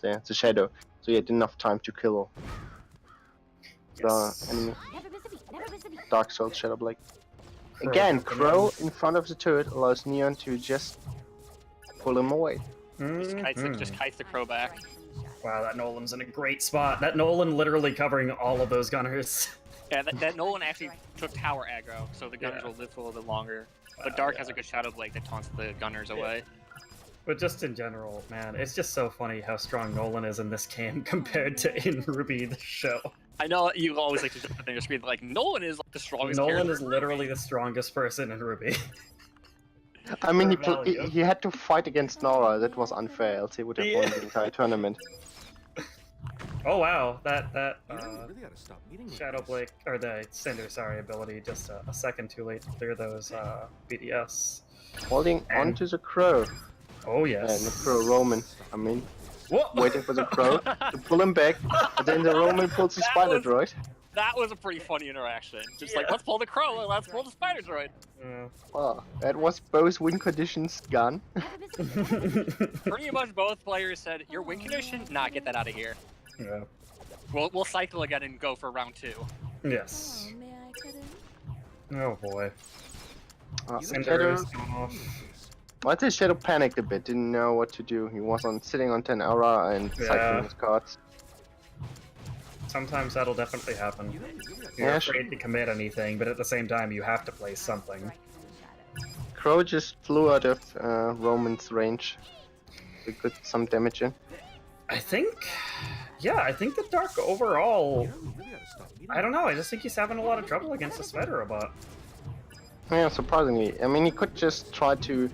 there, the shadow, so he had enough time to kill Yes. the enemy. Never miss a beat, never miss a beat. Dark Souls Shadow Blade. Crow Again, jumping Crow in front of the turret allows Neon to just pull him away. in. Just kites the Crow back. Wow, that Nolan's in a great spot. That Nolan literally covering all of those gunners. Yeah, that Nolan actually took tower aggro, so the gunners will live for a little bit longer. But Dark has a good Shadow Blade that taunts the gunners away. But just in general, man, it's just so funny how strong Nolan is in this game compared to in Ruby the show. I know you always like to jump in your screen, but like Nolan is like the strongest. Nolan character. is literally the strongest person in Ruby. I mean, For he had to fight against Nora. That was unfair. Else he would have won the entire tournament. Oh wow, that Really gotta stop meeting with Shadow this. Blade, or the Cinder, sorry, ability just a second too late to clear those BDS. Holding onto the Crow. Oh And the yes. Crow Roman. I mean, What? waiting for the Crow to pull him back, and then the Roman pulls the That Spider was- Droid. That was a pretty funny interaction. Just like, Yeah. let's pull the Crow, and let's pull the Spider Droid. Well, that was both win conditions gone. Never miss a beat. Pretty much both players said, your win condition? Nah, get that out of here. Yeah. We'll cycle again and go for round 2. Yes. Oh, may I cut in? Oh boy. Cinder Shadow, is off. well, the Shadow panicked a bit, didn't know what to do. He was sitting on 10 aura and Yeah. cycling his cards. Sometimes that'll definitely happen. You really gotta You're Yeah, afraid to commit anything, but at the same time you have to play something. Crow just flew out of Roman's range. We got some damage in. I think, yeah, I think the Dark overall, You really gotta stop meeting I don't know, I just think he's having a lot of trouble against the Spider Robot. Yeah, surprisingly. I mean, he could just try to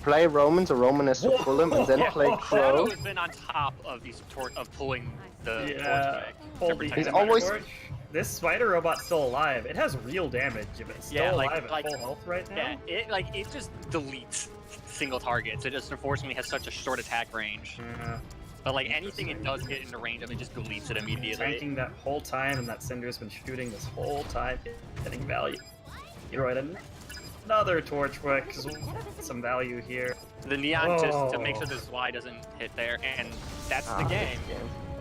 play Roman, so Roman has to pull him, and then play Shadow Crow. has been on top of these of pulling the Yeah, torch holy back. He's Spider always- Torch. This Spider Robot's still alive. It has real damage, if it's still Yeah, alive like- at full health right now. Yeah, it just deletes single targets. It just unfortunately has such a short attack range. Yeah. But like anything it does get into range of, it just deletes it immediately. Tanking that whole time, and that Cinder's been shooting this whole time, getting value. You're right, another torch wick, some value here. The neon just to make Oh. sure this Y doesn't hit there, and that's the game.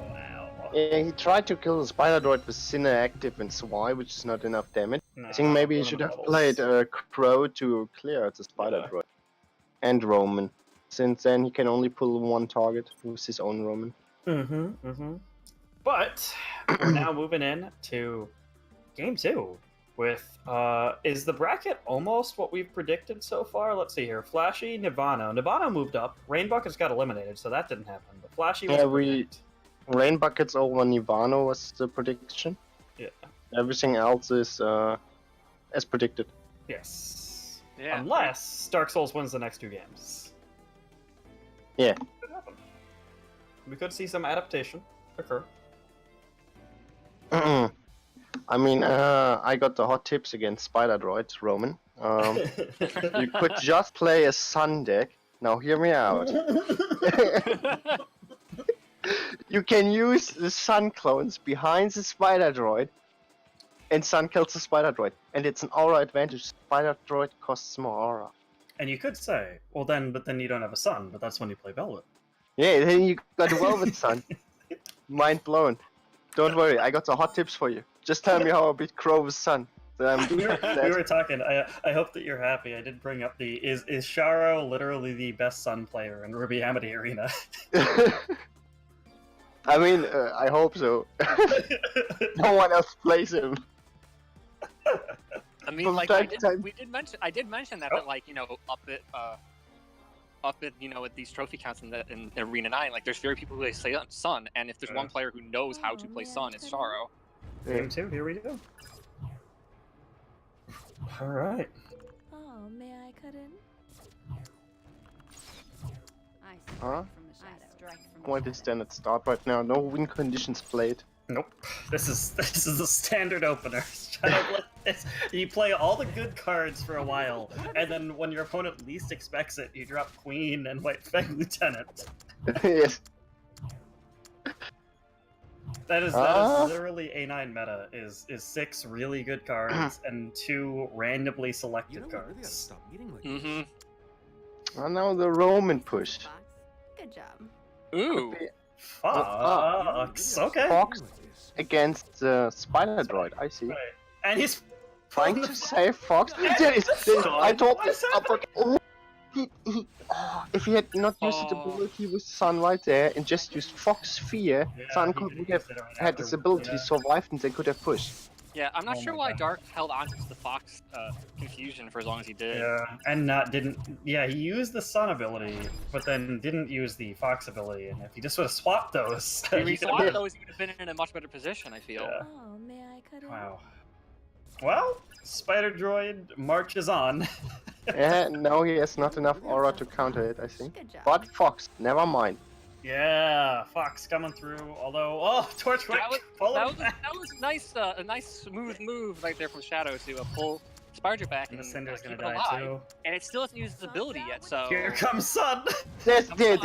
Wow. Yeah, he tried to kill the Spider Droid with Sinner active and Swy, which is not enough damage. I think maybe he should have played Crow to clear out the Spider Yeah. Droid. And Roman. Since then, he can only pull one target with his own Roman. But we're now moving in to game 2 with is the bracket almost what we've predicted so far? Let's see here. Flashy, Nirvana. Nirvana moved up. Rain Buckets got eliminated, so that didn't happen. But Flashy was Yeah, predicted. Rain Buckets over Nirvana was the prediction. Yeah. Everything else is as predicted. Yes. Yeah. Unless Dark Souls wins the next 2 games. Yeah. Could happen. We could see some adaptation occur. I mean, I got the hot tips against Spider Droids, Roman. You could just play a Sun deck. Now hear me out. You can use the Sun clones behind the Spider Droid, and Sun kills the Spider Droid. And it's an aura advantage. Spider Droid costs more aura. And you could say, well then, but then you don't have a sun, but that's when you play Velvet. Yeah, then you got Velvet Sun. Mind blown. Don't worry, I got the hot tips for you. Just tell me how I beat Crow with Sun. Then I'm we were talking. I hope that you're happy. I did bring up the is Sharo literally the best Sun player in Ruby Amity Arena? I mean, I hope so. No one else plays him. I mean, From like time to time. I did mention that, Oh. that like up at with these trophy counts in Arena 9, like there's very people who play Sun, and if there's one player who knows how to play Sun, it's Sharo. Game 2. Here we go. All right. Oh, may I cut in? I strike Huh? from the shadow. I strike from Quite the a shadow. standard start right now. No win conditions played. Nope. This is the standard opener. You play all the good cards for a while, and then when your opponent least expects it, you drop Queen and White Fang Lieutenant. Yes. That is Ah. literally A9 meta. Is 6 really good cards and 2 randomly You selected know, we really gotta cards. stop meeting like Mm-hmm. this. And now the Roman push. Good job. Ooh. Fox. Okay. Fox against the Spider Droid, I see. Right. And he's Trying to save Fox. There is, I told What's you. If he had not used his ability with Sun right there and just used Fox Sphere, Sun would have had his ability survived and they could have pushed. Yeah, I'm not Oh sure my why God. Dark held on to the Fox confusion for as long as he did. Yeah, and he used the Sun ability, but then didn't use the Fox ability, and if he just would have swapped those... If he he could've- swapped those, he would have been in a much better position, I feel. Yeah. Oh, may I cut in? Wow. Well, Spider Droid marches on. Yeah, no, he has not enough aura to counter it, I think. Good job. But Fox, never mind. Yeah, Fox coming through, although... Oh, Torchwick! That was nice, a nice smooth move right there from Shadow to pull Spider back And and the Cinder's keep gonna it die alive. too. And it still hasn't used its ability yet, so... Here comes Sun! There's dead.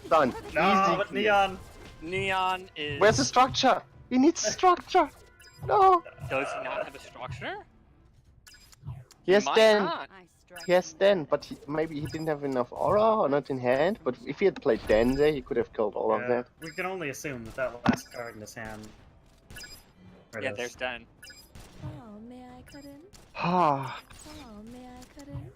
Done. No, Easy. but Neon! Neon is... Where's the structure? He needs structure. No. Does he not have a structure? Yes, Might Dan. not. I strike Yes, from Dan. But maybe he didn't have enough aura or not in hand. But if he had played Dan there, he could have killed all of Yeah, that. we can only assume that last card in his hand... There it Yeah, is. there's Den. Oh, may I cut in? Ah, Oh, may I cut in?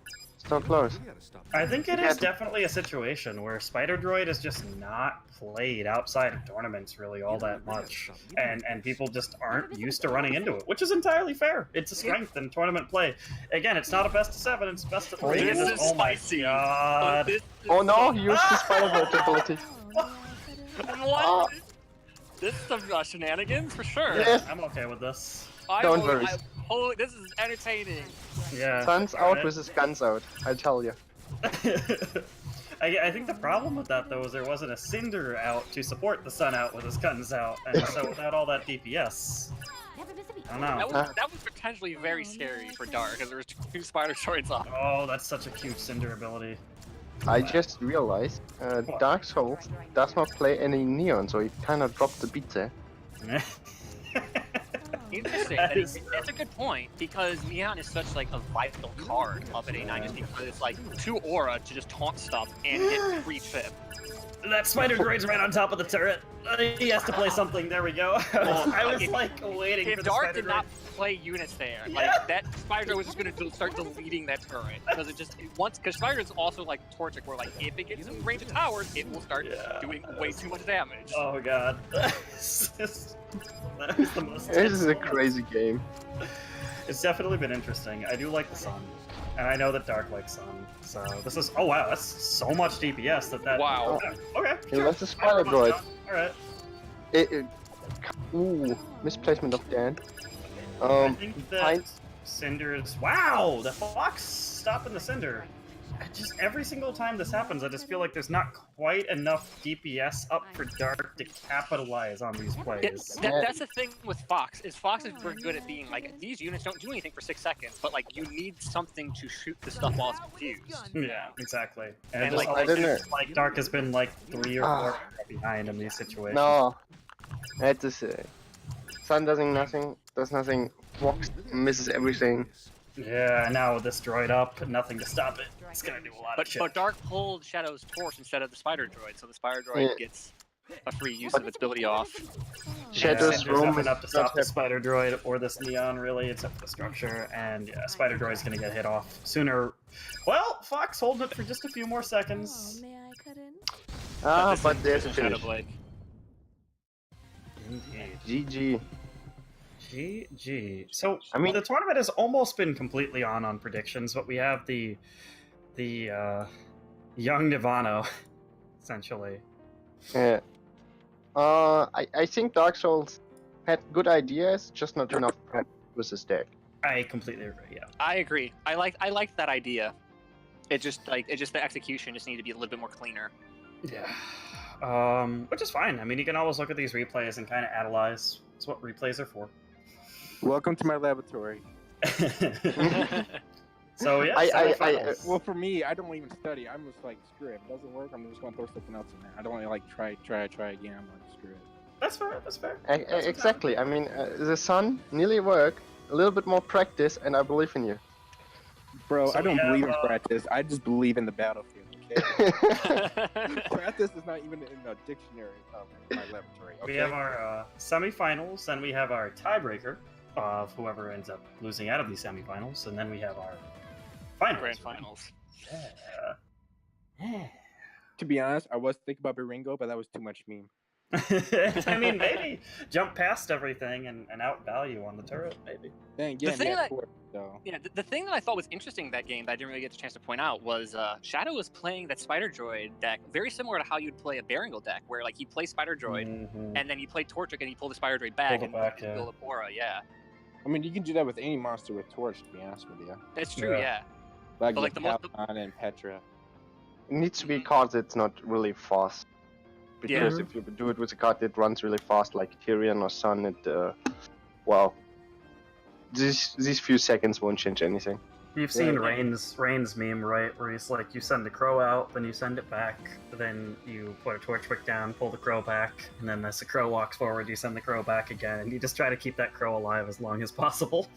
so close. Really gotta stop I think it Yeah. is definitely a situation where Spider Droid is just not played outside of tournaments really all that much, and people just aren't used to running into it, which is entirely fair. It's a strength in tournament play. Again, it's not a best of 7; it's best of 3. This and is it's- oh my spicy. God! This is Oh no, so- he used his Spider Droid ability. Oh, may I cut in? What? Ah. This is some shenanigans for sure. Yes. I'm okay with this. Don't worry. This is entertaining. Yeah. Sun's out with his guns out, I tell you. I think the problem with that though is there wasn't a Cinder out to support the Sun out with his guns out, and so without all that DPS, I don't know. That was potentially very scary for Dark, because there was 2 Spider Droids up. Oh, that's such a cute Cinder ability. I just realized Dark Souls does not play any Neon, so he kind of dropped the beat there. Interesting. That is That's a good point, because Neon is such like a vital card up at A9, just because it's like 2 aura to just taunt stuff and hit 3 chip. That Spider Droid's right on top of the turret. He has to play something. There we go. I was like waiting for If the Dark Spider did not play units there, like that Spider was just gonna start deleting that turret, because because Spider is also like Torchic, where like if it gets in range of towers, it will start doing way too much damage. Oh god. That is the most. This is a crazy game. It's definitely been interesting. I do like the Sun, and I know that Dark likes Sun. So this is. Oh wow, that's so much DPS that. Wow. Okay. He Sure. wants the Spider Droid. All right. Ooh, misplacement of Dan. I think that Pine- Cinder is. Wow, the Fox stopping the Cinder. Just every single time this happens, I just feel like there's not quite enough DPS up for Dark to capitalize on these plays. That's the thing with Fox, is Fox is very good at being like, these units don't do anything for 6 seconds, but like you need something to shoot the stuff while it's confused. Yeah, exactly. And, And, just, like, I don't know. like Dark has been like 3 or 4 behind in these situations. No, that is Sun does nothing. Fox misses everything. Yeah, now with this droid up, nothing to stop it. It's gonna do a lot of shit. But Dark pulled Shadow's torch instead of the Spider Droid, so the Spider Droid gets a free use of its ability off. Shadow's Cinder's room nothing is up to stop not the Spider Droid or this Neon, really, except for the structure. And yeah, Spider Droid's gonna get hit off sooner. Well, Fox holding it for just a few more Oh, seconds. may I cut in? But there's a Shadow finish. Blade. Indeed. GG. GG. So I mean- the tournament has almost been completely on predictions, but we have the young Nirvana, essentially. Yeah. I think Dark Souls had good ideas, just not enough practice with his deck. I completely agree. Yeah. I agree. I like that idea. It's just the execution just needed to be a little bit more cleaner. Yeah. Which is fine. I mean, you can always look at these replays and kind of analyze. That's what replays are for. Welcome to my laboratory. So yeah, I semifinals. Well, for me, I don't even study. I'm just like, screw it. If it doesn't work, I'm just gonna throw something else in there. I don't want to like try again. I'm like, screw it. That's fair. That's fair. Exactly. I mean, the Sun nearly worked. A little bit more practice, and I believe in you. Bro, So I don't we have, believe in practice. I just believe in the battlefield. Practice is not even in the dictionary of my laboratory. Okay? We have our semifinals, then we have our tiebreaker of whoever ends up losing out of these semifinals, and then we have our finals. Grand finals. Yeah. To be honest, I was thinking about Biringo, but that was too much meme. I mean, maybe jump past everything and outvalue on the turret, maybe. Then The again, thing yeah, that- so. Yeah, the thing that I thought was interesting in that game that I didn't really get the chance to point out was Shadow was playing that Spider Droid deck very similar to how you'd play a Beringle deck, where like he'd play Spider Droid Mhm. and then he played Torchic and he pulled the Spider Droid back Pulled it and back, yeah. build a Bora. Yeah, I mean, you can do that with any monster with Torch, to be honest with you. that's true. Yeah. Yeah, Like, But, like, the most- Palpatine and Petra. It needs to be a card that's not really fast. Because Yeah. if you do it with a card that runs really fast, like Tyrion or Sun, it, well, these few seconds won't change anything. You've seen Right. Rain's meme, right? Where he's like, you send the crow out, then you send it back, then you put a torch wick down, pull the crow back, and then as the crow walks forward, you send the crow back again, and you just try to keep that crow alive as long as possible.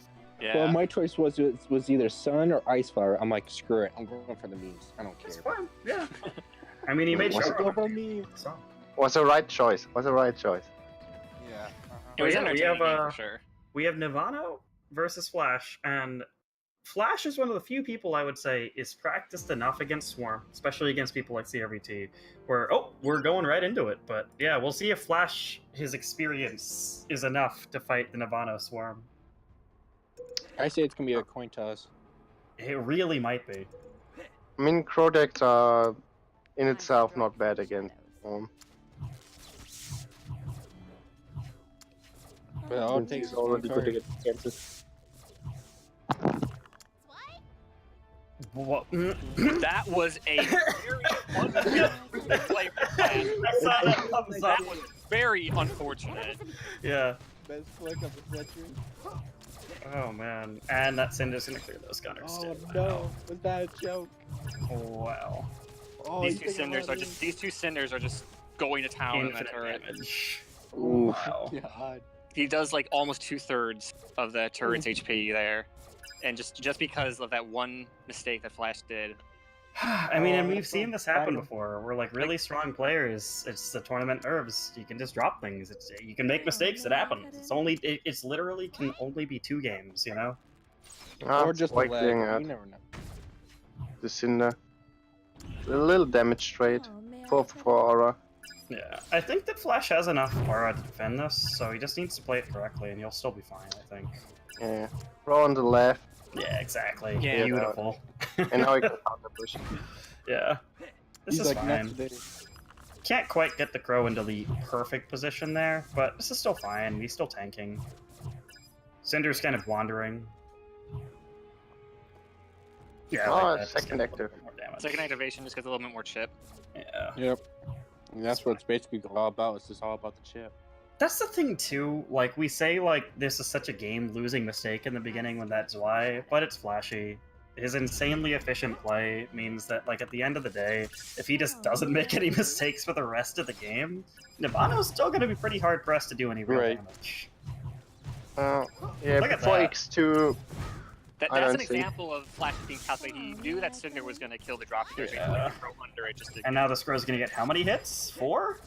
yeah. Well, my choice was either Sun or Icefire. I'm like, screw it. I'm going for the memes. I don't It's care. fine, yeah. I mean, he made What's sure. Go for memes. So. Was the right choice. Was the right choice. Yeah. It was yeah, we entertaining have, for sure. We have Nirvana versus Flash, and Flash is one of the few people I would say is practiced enough against Swarm, especially against people like CRVT, where, we're going right into it. But yeah, we'll see if Flash, his experience, is enough to fight the Nirvana Swarm. I say it's gonna be a coin toss. It really might be. I mean, crow decks are in itself not bad against Swarm. But all it takes He's is one already good card. against it. What? That was a very unfortunate play for Flash. I saw that thumbs up. That was very unfortunate. Yeah. Best flick of the century. Oh man. And that Cinder's gonna clear those gunners Oh too. no, was that a joke? Wow. Oh, These you two think cinders about are just these two cinders are just going to town in that Infinite turret. damage. Ooh, Wow. God. He does like almost 2/3 of the turret's HP there, and just because of that one mistake that Flash did. I mean, and Oh, we've seen this happen fine. before. We're like really strong players. It's the tournament nerves. You can just drop things. You can make mistakes. It happens. It's literally can only be 2 games. You know. Or just a like lag. doing You never know. the Cinder. A little damage trade. 4/4 aura. Yeah. I think that Flash has enough aura to defend this, so he just needs to play it correctly, and he'll still be fine. I think. Yeah. Row on the left, Yeah. Exactly. Yeah. Beautiful. and now he can counter push. Yeah. This He's is like fine. next day. Can't quite get the crow into the perfect position there, but this is still fine. He's still tanking. Cinder's kind of wandering. Yeah, Oh, like that, just second get a little active. bit more damage. Second activation just gets a little bit more chip. Yeah. Yep. And that's what it's basically all about. It's just all about the chip. That's the thing too, like we say like this is such a game-losing mistake in the beginning when that's why, but it's flashy. His insanely efficient play means that like at the end of the day, if he just doesn't make any mistakes for the rest of the game, Nibano's still gonna be pretty hard pressed to do any real Right. damage. Yeah, Look at before that. X2, I That's don't an see. example of Flash being calculated. He knew that Cinder was going to kill the drop because he Yeah. like throw under it just to. And now the Scrow's gonna get how many hits? 4?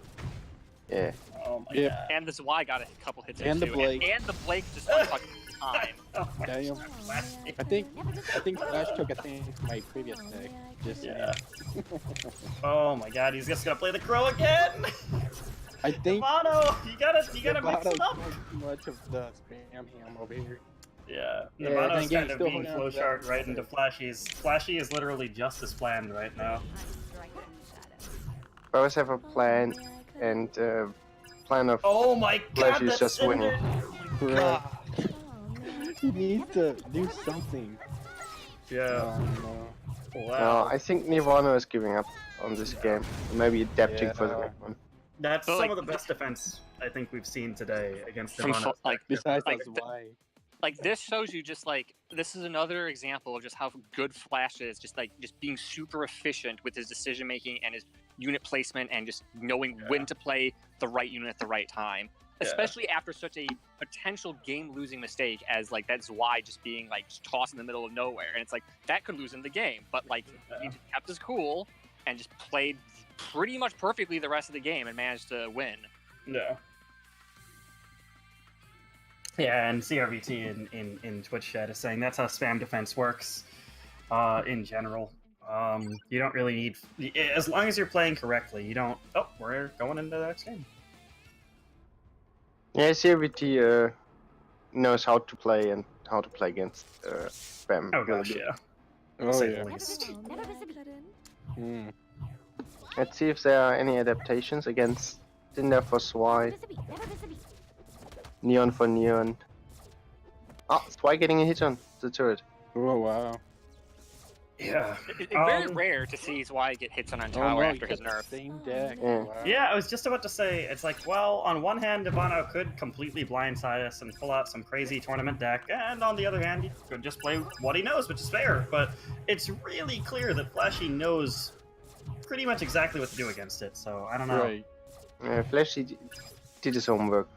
yeah. Oh my Yeah. god. And the Zwei got a couple hits in And the too. Blake. And the Blake just one fucking time. Oh my Damn. god. Flashy. I think Flash took my previous deck. Just Yeah. Oh my god, he's just gonna play the Crow again! I think Nibano! You gotta mix Nirvana's it up! doing too much of the spam ham over here. Yeah, Yeah, Nirvana's again, kind of still being holding on to flowchart that. right into Flashy's. Flashy is literally just as planned right now. I always have a plan, and plan of Oh my god, Flashy's that's just winning. Bruh. He needs to do something. Yeah, No. wow. I think Nirvana is giving up on this game. Maybe adapting for the Yeah. next one. That's But, some like, of the best defense I think we've seen today against From Nirvana. like Besides Like, that's why. like this shows you just like this is another example of just how good Flash is, just being super efficient with his decision making and his unit placement and just knowing when to play the right unit at the right time. Yeah. Especially after such a potential game losing mistake as like that Zwei just being like just tossed in the middle of nowhere. And it's like that could lose him the game. But like he just kept his cool and just played pretty much perfectly the rest of the game and managed to win. Yeah. Yeah, and CRVT in Twitch chat is saying that's how spam defense works in general. You don't really need... As long as you're playing correctly, you don't... Oh, we're going into the next game. Yeah, CRVT knows how to play and how to play against spam. Oh gosh, yeah. Oh Say yeah. the least. Oh, may I cut in? Mm. Let's see if there are any adaptations against Cinder for Swy, Neon for Neon. Ah, Swy getting a hit on the turret. Oh wow. Yeah. It's very rare to see why get hits on tower after his nerf. Same deck. Yeah. Wow. Yeah, I was just about to say, it's like, well, on one hand, Ivano could completely blindside us and pull out some crazy tournament deck, and on the other hand, he could just play what he knows, which is fair, but it's really clear that Flashy knows pretty much exactly what to do against it, so I don't know. Right. Flashy did his homework.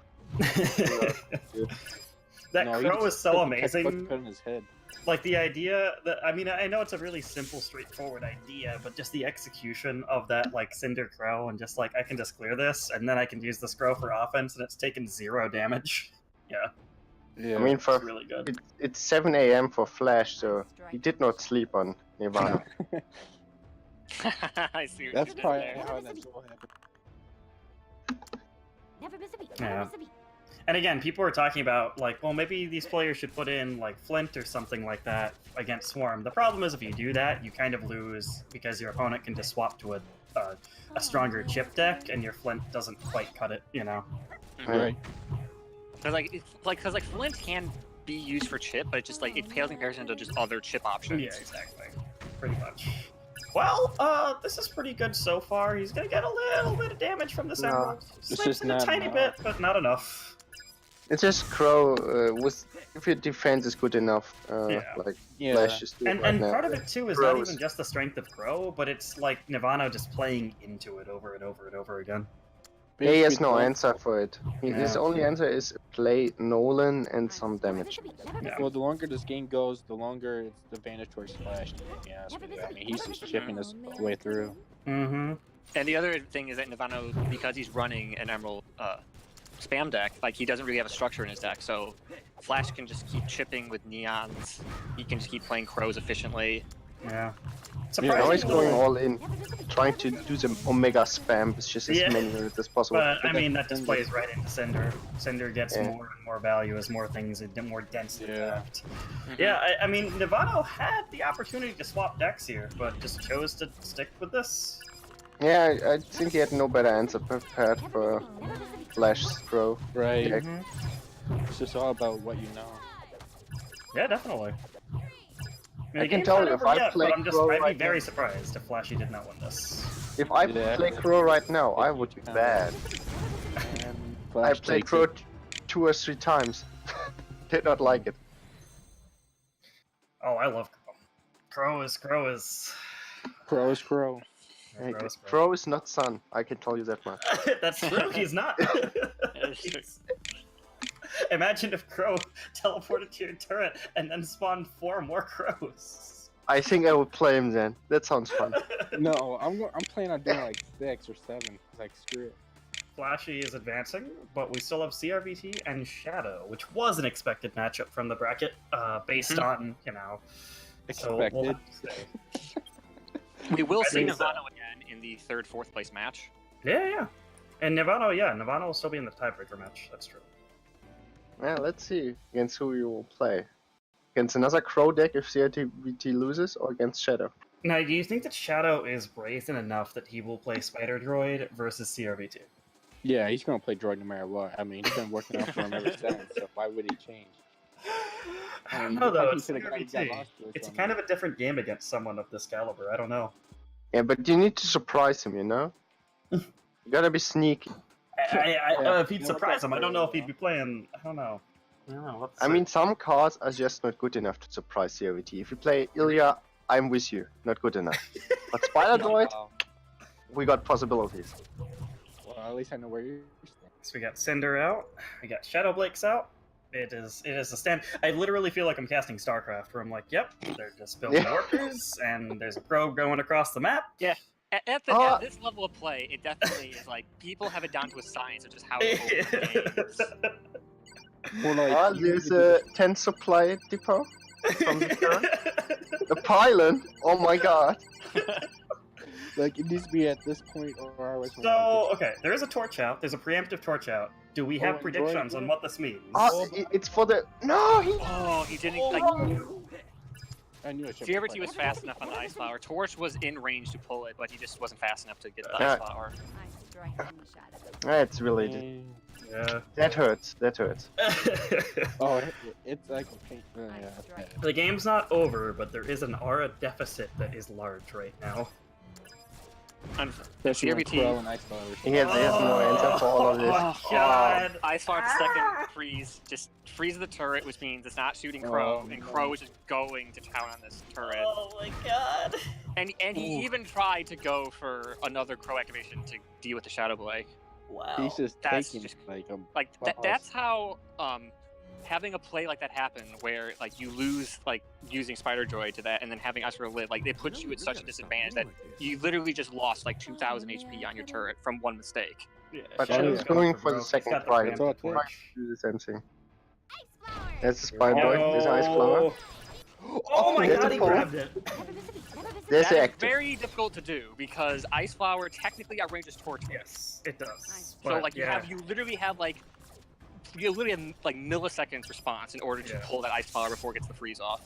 That No, he crow is just so put the textbook amazing. Put in his head. Like, the idea that, I mean, I know it's a really simple, straightforward idea, but just the execution of that, like, Cinder Crow, and just, like, I can just clear this, and then I can use this Crow for offense, and it's taken 0 damage. Yeah, Yeah. I mean, it's for really good. it's 7 a.m. for Flash, so he did not sleep on Nirvana. I see what That's you did probably there. how that's all happened. Yeah. And again, people were talking about, like, well, maybe these players should put in, like, Flint or something like that against Swarm. The problem is if you do that, you kind of lose because your opponent can just swap to a stronger chip deck, and your Flint doesn't quite cut it, you know? Right. Because like Flint can be used for chip, but it's just like it pales in comparison to just other chip options. Yeah, exactly. Pretty much. Well, this is pretty good so far. He's gonna get a little bit of damage from this No. emerald. It's Slips just in a not tiny enough. bit, but not enough. It's just Crow if your defense is good enough, Yeah. like Yeah. Flash is doing And, right and now. part of it too is Crow not is- even just the strength of Crow, but it's like Nirvana just playing into it over and over and over again. Yeah, he has Basically, no the- answer for it. His Yeah. only answer is play Nolan and some damage. Yeah. Well, the longer this game goes, the longer it's the advantage towards Flash. To be honest with you. I mean, he's just chipping his way through. Mm-hmm. And the other thing is that Nirvana, because he's running an Emerald spam deck, like he doesn't really have a structure in his deck, so Flash can just keep chipping with Neons. He can just keep playing Crows efficiently. Yeah. Now he's going Surprisingly, all in, trying to do some Omega spam, it's just as Yeah. many units as possible. but I mean that just plays right into Cinder. Cinder gets Yeah. more and more value as more things are more densely Yeah. packed. Yeah, I mean Nirvana had the opportunity to swap decks here, but just chose to stick with this. Yeah, I think he had no better answer prepared for Flash's Crow. Right. Yeah. Mhm. It's just all about what you know. Yeah, definitely. I can tell you, if I play but I'm just, Crow I'd be right very now- surprised if Flashy did not win this. If I Yeah. play Crow right now, I would be bad. And I Flash played takes Crow it. 2 or 3 times. Did not like it. Oh, I love Crow. Crow is Crow is Crow. Hey, Crow is Crow. Crow is not Sun, I can tell you that much. That's true. He's not. He's- Imagine if Crow teleported to your turret and then spawned 4 more Crows. I think I would play him then. That sounds fun. No, I'm planning on doing like 6 or 7. Like screw it. Flashy is advancing, but we still have CRVT and Shadow, which was an expected matchup from the bracket, based on, you know. So we'll Expected. have to see. We will I see think so. Nirvana again in the 3rd, 4th place match. Yeah. And Nirvana will still be in the tiebreaker match. That's true. Yeah, let's see against who you will play. Against another Crow deck if CRTVT loses, or against Shadow. Now, do you think that Shadow is brazen enough that he will play Spider Droid versus CRVT? Yeah, he's gonna play Droid no matter what. I mean, it's been working out for him ever since. So why would he change? I don't mean, know the fact though. he It's could've got CRVT. lost to it It's from kind of a different game against someone of this caliber. I don't know. Yeah, but you need to surprise him, you know? You gotta be sneaky. If he'd Yeah, surprise him, I don't know if he'd yeah. be playing. I don't know. I mean, some cards are just not good enough to surprise CRVT. If you play Ilya, I'm with you. Not good enough. But Spider Droid, Well, we got possibilities. at least I know where you're staying. So we got Cinder out. We got Shadow Blake's out. It is a stand. I literally feel like I'm casting StarCraft, where I'm like, yep, they're just building Yeah. workers, and there's a probe going across the map. Yeah. At this level of play, it definitely is like people have it down to a science of just how it games. More like There's a TensorFlow depot from the turret. A pylon? Oh my god. like it needs to be at this point or I was. So, okay, there is a torch out. There's a preemptive torch out. Do we have predictions on what this means? It's for the... No, he... Oh, he didn't... Like, I knew it should CRT was fast enough on the Ice Flower. Torch was in range to pull it, but he just wasn't fast enough to get the Ice Flower. That's really... Yeah. That hurts. That hurts. Oh, it's like a paint. Yeah. The game's not over, but there is an aura deficit that is large right now. CRT and Ice Flower. He has no answer for all of this. Oh, God. Ice Flower second freeze. Just freeze the turret, which means it's not shooting Crow, and Crow is just going to town on this turret. Oh my god. And he even tried to go for another Crow activation to deal with the Shadow Blade. Wow. He's just That's taking just- like That's how having a play like that happen, where like you lose like using Spider Droid to that, and then having Ice Flower live, like they put you at such a disadvantage that you literally just lost like 2,000 HP on your turret from one mistake. Yeah, But Shadow's she's going for the broke. second He's got the try. preemptive It's all torch. Do the same thing. There's a Spider Droid, there's Ice Flower. Oh my There's god, a he pole. grabbed it. There's That the is active. very difficult to do because Ice Flower technically outranges Torch. Yes, it does. So But, like you literally have like milliseconds response in order to Yeah. pull that Ice Flower before it gets the freeze off.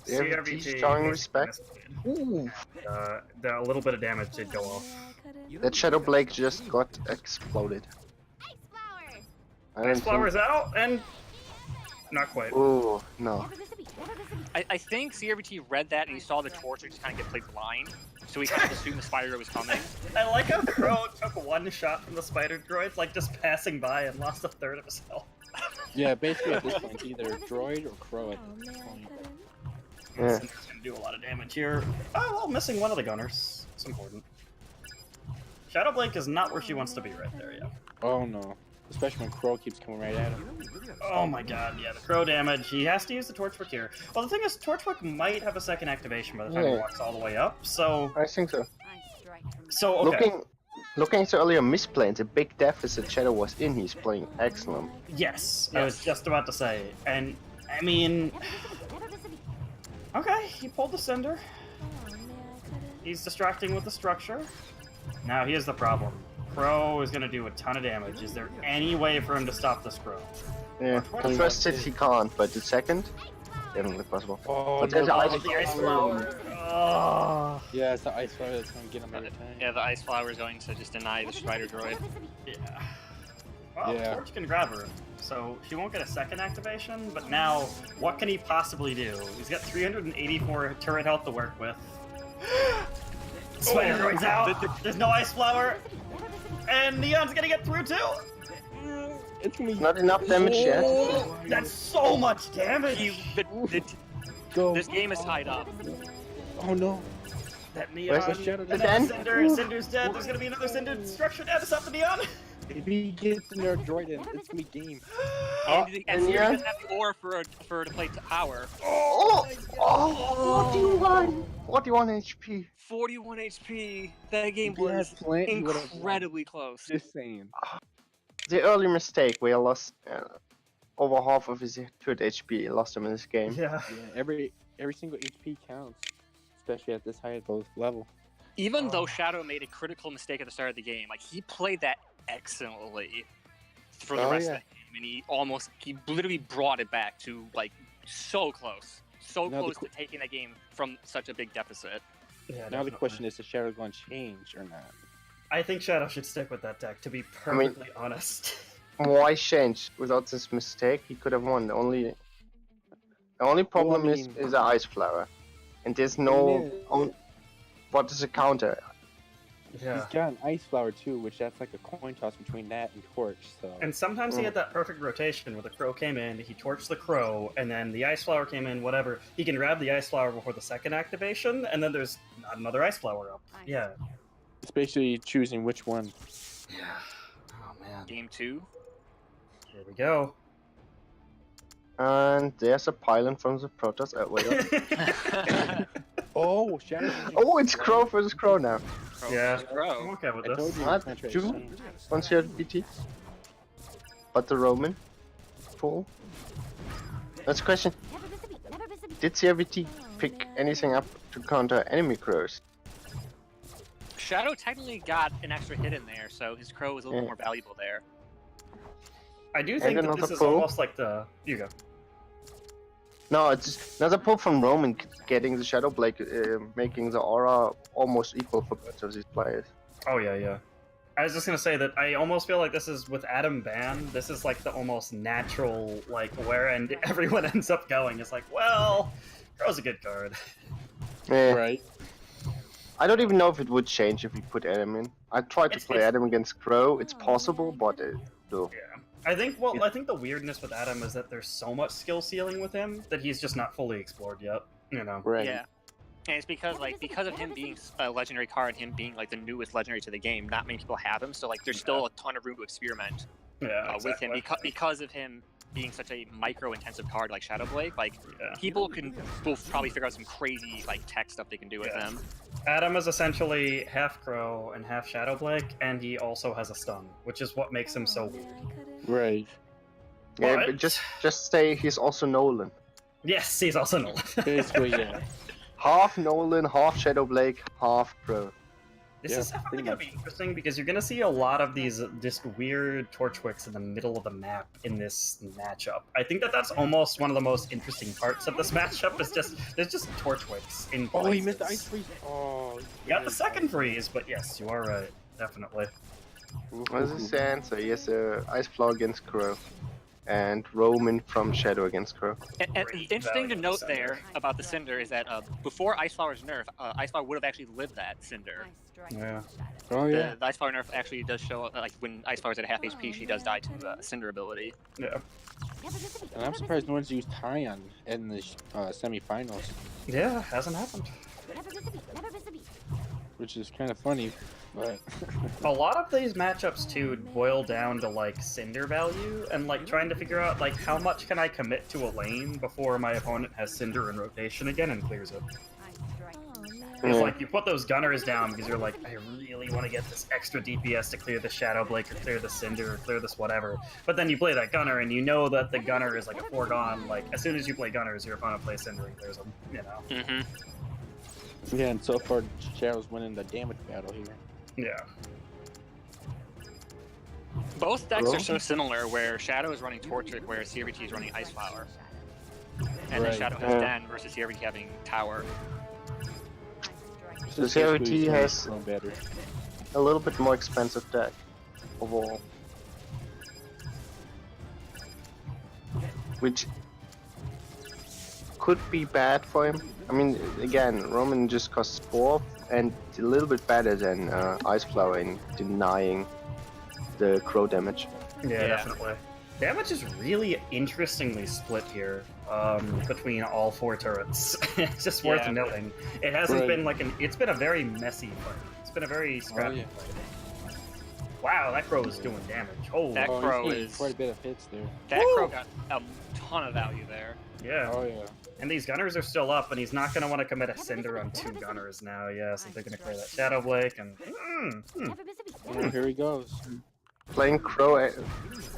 They have CRVT showing is respect. Ooh. A little bit of damage did go off. That Shadow Blade just got exploded. Ice Flower's out, and not quite. Oh, no. I think CRVT read that and he saw the Torch just kind of get played blind, so he kind of assumed the Spider was coming. I like how Crow took one shot from the Spider Droids, like just passing by and lost a third of his health. Yeah, basically at this point, it's either Droid or Crow at Oh this man, I point. couldn't. Yeah. Cinder's gonna do a lot of damage here. Oh, well, missing one of the gunners. It's important. Shadow Blake is not where she wants to be right there yet. Oh no. Especially when Crow keeps coming right at him. Oh my god, yeah, the Crow damage. He has to use the Torchwick here. Well, the thing is, Torchwick might have a second activation by the time he Yeah. walks all the way up, so... I think so. Okay. Looking at the earlier misplays, a big deficit Shadow was in, he's playing excellent. Yes, I was just about to say. And, I mean... Okay, he pulled the Cinder. Oh man, I couldn't. He's distracting with the structure. Now, here's the problem. Crow is gonna do a ton of damage. Is there any way for him to stop this Crow? Yeah, the first hit he can't, but the second, definitely possible. Oh, But there's the Ice The Ice Flower. Flower. Oh. Yeah, it's the Ice Flower that's gonna get him every time. Yeah, the Ice Flower is going to just deny the Spider Droid. Yeah. Well, Yeah. Torch can grab her, so she won't get a second activation, but now, what can he possibly do? He's got 384 turret health to work with. Spider Droid's out! There's no Ice Flower! And Neon's gonna get through too! It's gonna be Not enough damage yet. That's so much damage! go. This game is tied up. Oh no. That Where's Neon, the Shadow and again? then Cinder's dead, there's gonna be another Cinder structure down to stop the Neon! If he gets in there Droid in, it's gonna be game. And Siri yeah. doesn't have the aura for her to play power. Oh! Oh! 41! 41 HP. 41 HP. That game If he had was Flint, he would've won. incredibly close. Just saying. The early mistake where he lost over half of his turret HP, he lost him in this game. Yeah. Yeah, every single HP counts, especially at this high level. Even though Shadow made a critical mistake at the start of the game, like he played that excellently for the Oh, rest yeah. of the game, and he literally brought it back to like so close Now the to taking that game from such a big deficit. Yeah, Now the definitely. question is Shadow going to change or not? I think Shadow should stick with that deck, to be I mean- perfectly honest. Why change? Without this mistake, he could have won. The only problem mean- is the Ice Flower. And there's no... what is a counter? Yeah. He's got an Ice Flower too, which that's like a coin toss between that and Torch. So And sometimes he had that perfect rotation where the Crow came in, he torched the Crow, and then the Ice Flower came in, whatever. He can grab the Ice Flower before the second activation, and then there's not another Ice Flower up. Yeah. it's basically choosing which one. Yeah. Oh, man. Game 2. Here we go. And there's a pylon from the Protoss. Wait up. Oh, Shadow. Oh, it's Crow versus Crow now. Yeah. I'm Crow. okay with I told this. you. What? Contract Two? Sun. Once you have BT. But the Roman? Full? That's a question. Did CRVT pick anything up to counter enemy crows? Shadow technically got an extra hit in there, so his crow was a little Yeah. more valuable there. I do think that another this is pull. almost like the. You go. No, it's just another pull from Roman getting the Shadow Blade, making the aura almost equal for both of these players. Oh yeah, yeah. I was just gonna say that I almost feel like this is with Adam banned. This is like the almost natural like where and everyone ends up going. It's like, well, Crow's a good card. Yeah. Right. I don't even know if it would change if we put Adam in. I tried to It's- play it's- Adam against Crow. It's possible, but no. Yeah. I think I think the weirdness with Adam is that there's so much skill ceiling with him that he's just not fully explored yet. You know. Right. Yeah. And it's because of him being a legendary card and him being like the newest legendary to the game, not many people have him, so like there's still a ton of room to experiment Yeah. with him exactly. because of him being such a micro-intensive card like Shadow Blade. Like Yeah. people will probably figure out some crazy like tech stuff they can do with Yeah. him. Adam is essentially half Crow and half Shadowblade, and he also has a stun, which is what makes him so weird. Right. Yeah, But- but just say he's also Nolan. Yes, he's also Nolan. Basically, yeah. Half Nolan, half Shadow Blade, half Crow. This Yeah, is definitely pretty going to be interesting because you're going to see a lot of these just weird Torchwicks in the middle of the map in this matchup. I think that's almost one of the most interesting parts of this matchup is just there's just Torchwicks in Oh, he places. missed the ice freeze. Oh. You got the second freeze, but yes, you are right. Definitely. What is his answer? He has Ice Flow against Crow. And Roman from Shadow against Crow. And Great interesting to value note Cinder. there about the Cinder is that before Ice Flower's nerf, Ice Flower would have actually lived that Cinder. Yeah. Oh yeah. The Ice Flower nerf actually does show, like when Ice Flower's at half HP, she does die to Cinder ability. Yeah. And I'm surprised no one's used Tyon in the semifinals, Yeah, hasn't happened. which is kind of funny, but A lot of these matchups too boil down to like Cinder value and like trying to figure out like how much can I commit to a lane before my opponent has Cinder in rotation again and clears it. It's Yeah. like you put those gunners down because you're like, I really want to get this extra DPS to clear the Shadow Blade or clear the Cinder or clear this whatever. But then you play that gunner and you know that the gunner is like a foregone. Like as soon as you play gunners, your opponent plays Cinder and clears them. You know. Mm-hmm. yeah. And so far, Shadow's winning the damage battle here. Yeah. Both decks Cool. are so similar, where Shadow is running Torchic, where CRVT is running Ice Flower. And Right. then Shadow has Yeah. Den versus CRVT having Tower. So Just basically CRT he's has grown better. a little bit more expensive deck overall. Which could be bad for him. I mean, again, Roman just costs 4 and a little bit better than Ice Flower in denying the Crow damage. Yeah, definitely. Damage is really interestingly split here between all 4 turrets. It's just worth Yeah. noting. It hasn't Right. been like it's been a very messy fight. It's been a very scrappy yeah. fight. Wow, that crow is doing damage. Holy That Oh, Crow he's getting is- quite a bit of hits there. That Woo! Crow got a ton of value there. yeah. Oh yeah. And these gunners are still up, and he's not going to want to commit a Cinder on 2 gunners now. Yeah, so they're going to clear that Shadow Blade and... Oh, here he goes. Playing Crow The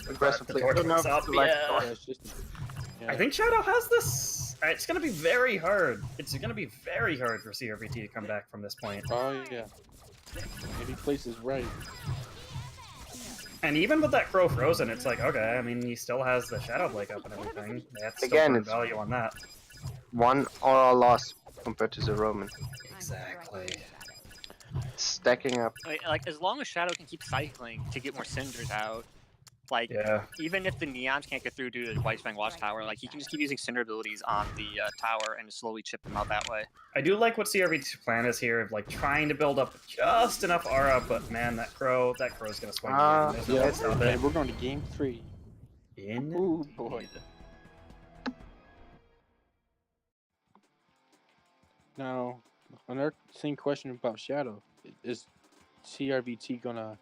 aggressively. I torch don't know was if up, it's like yeah. Yeah, it's just. Yeah. I think Shadow has this. It's going to be very hard. It's going to be very hard for CRVT to come back from this point. Oh yeah. If he places right. And even with that Crow frozen, it's like, okay, I mean, he still has the Shadow Blade up and everything. That's still Again, good it's- value on that. one aura loss compared to the Roman. Exactly. Stacking up. Like as long as Shadow can keep cycling to get more Cinders out, like Yeah. even if the Neons can't get through due to the White Fang Watchtower, like he can just keep using Cinder abilities on the tower and just slowly chip them out that way. I do like what CRVT's plan is here of like trying to build up just enough aura, but man, that crow's gonna swing. Ah, There's no Yeah. way to stop And it. we're going to game 3. In. Ooh boy. Now, another same question about Shadow. Is CRVT gonna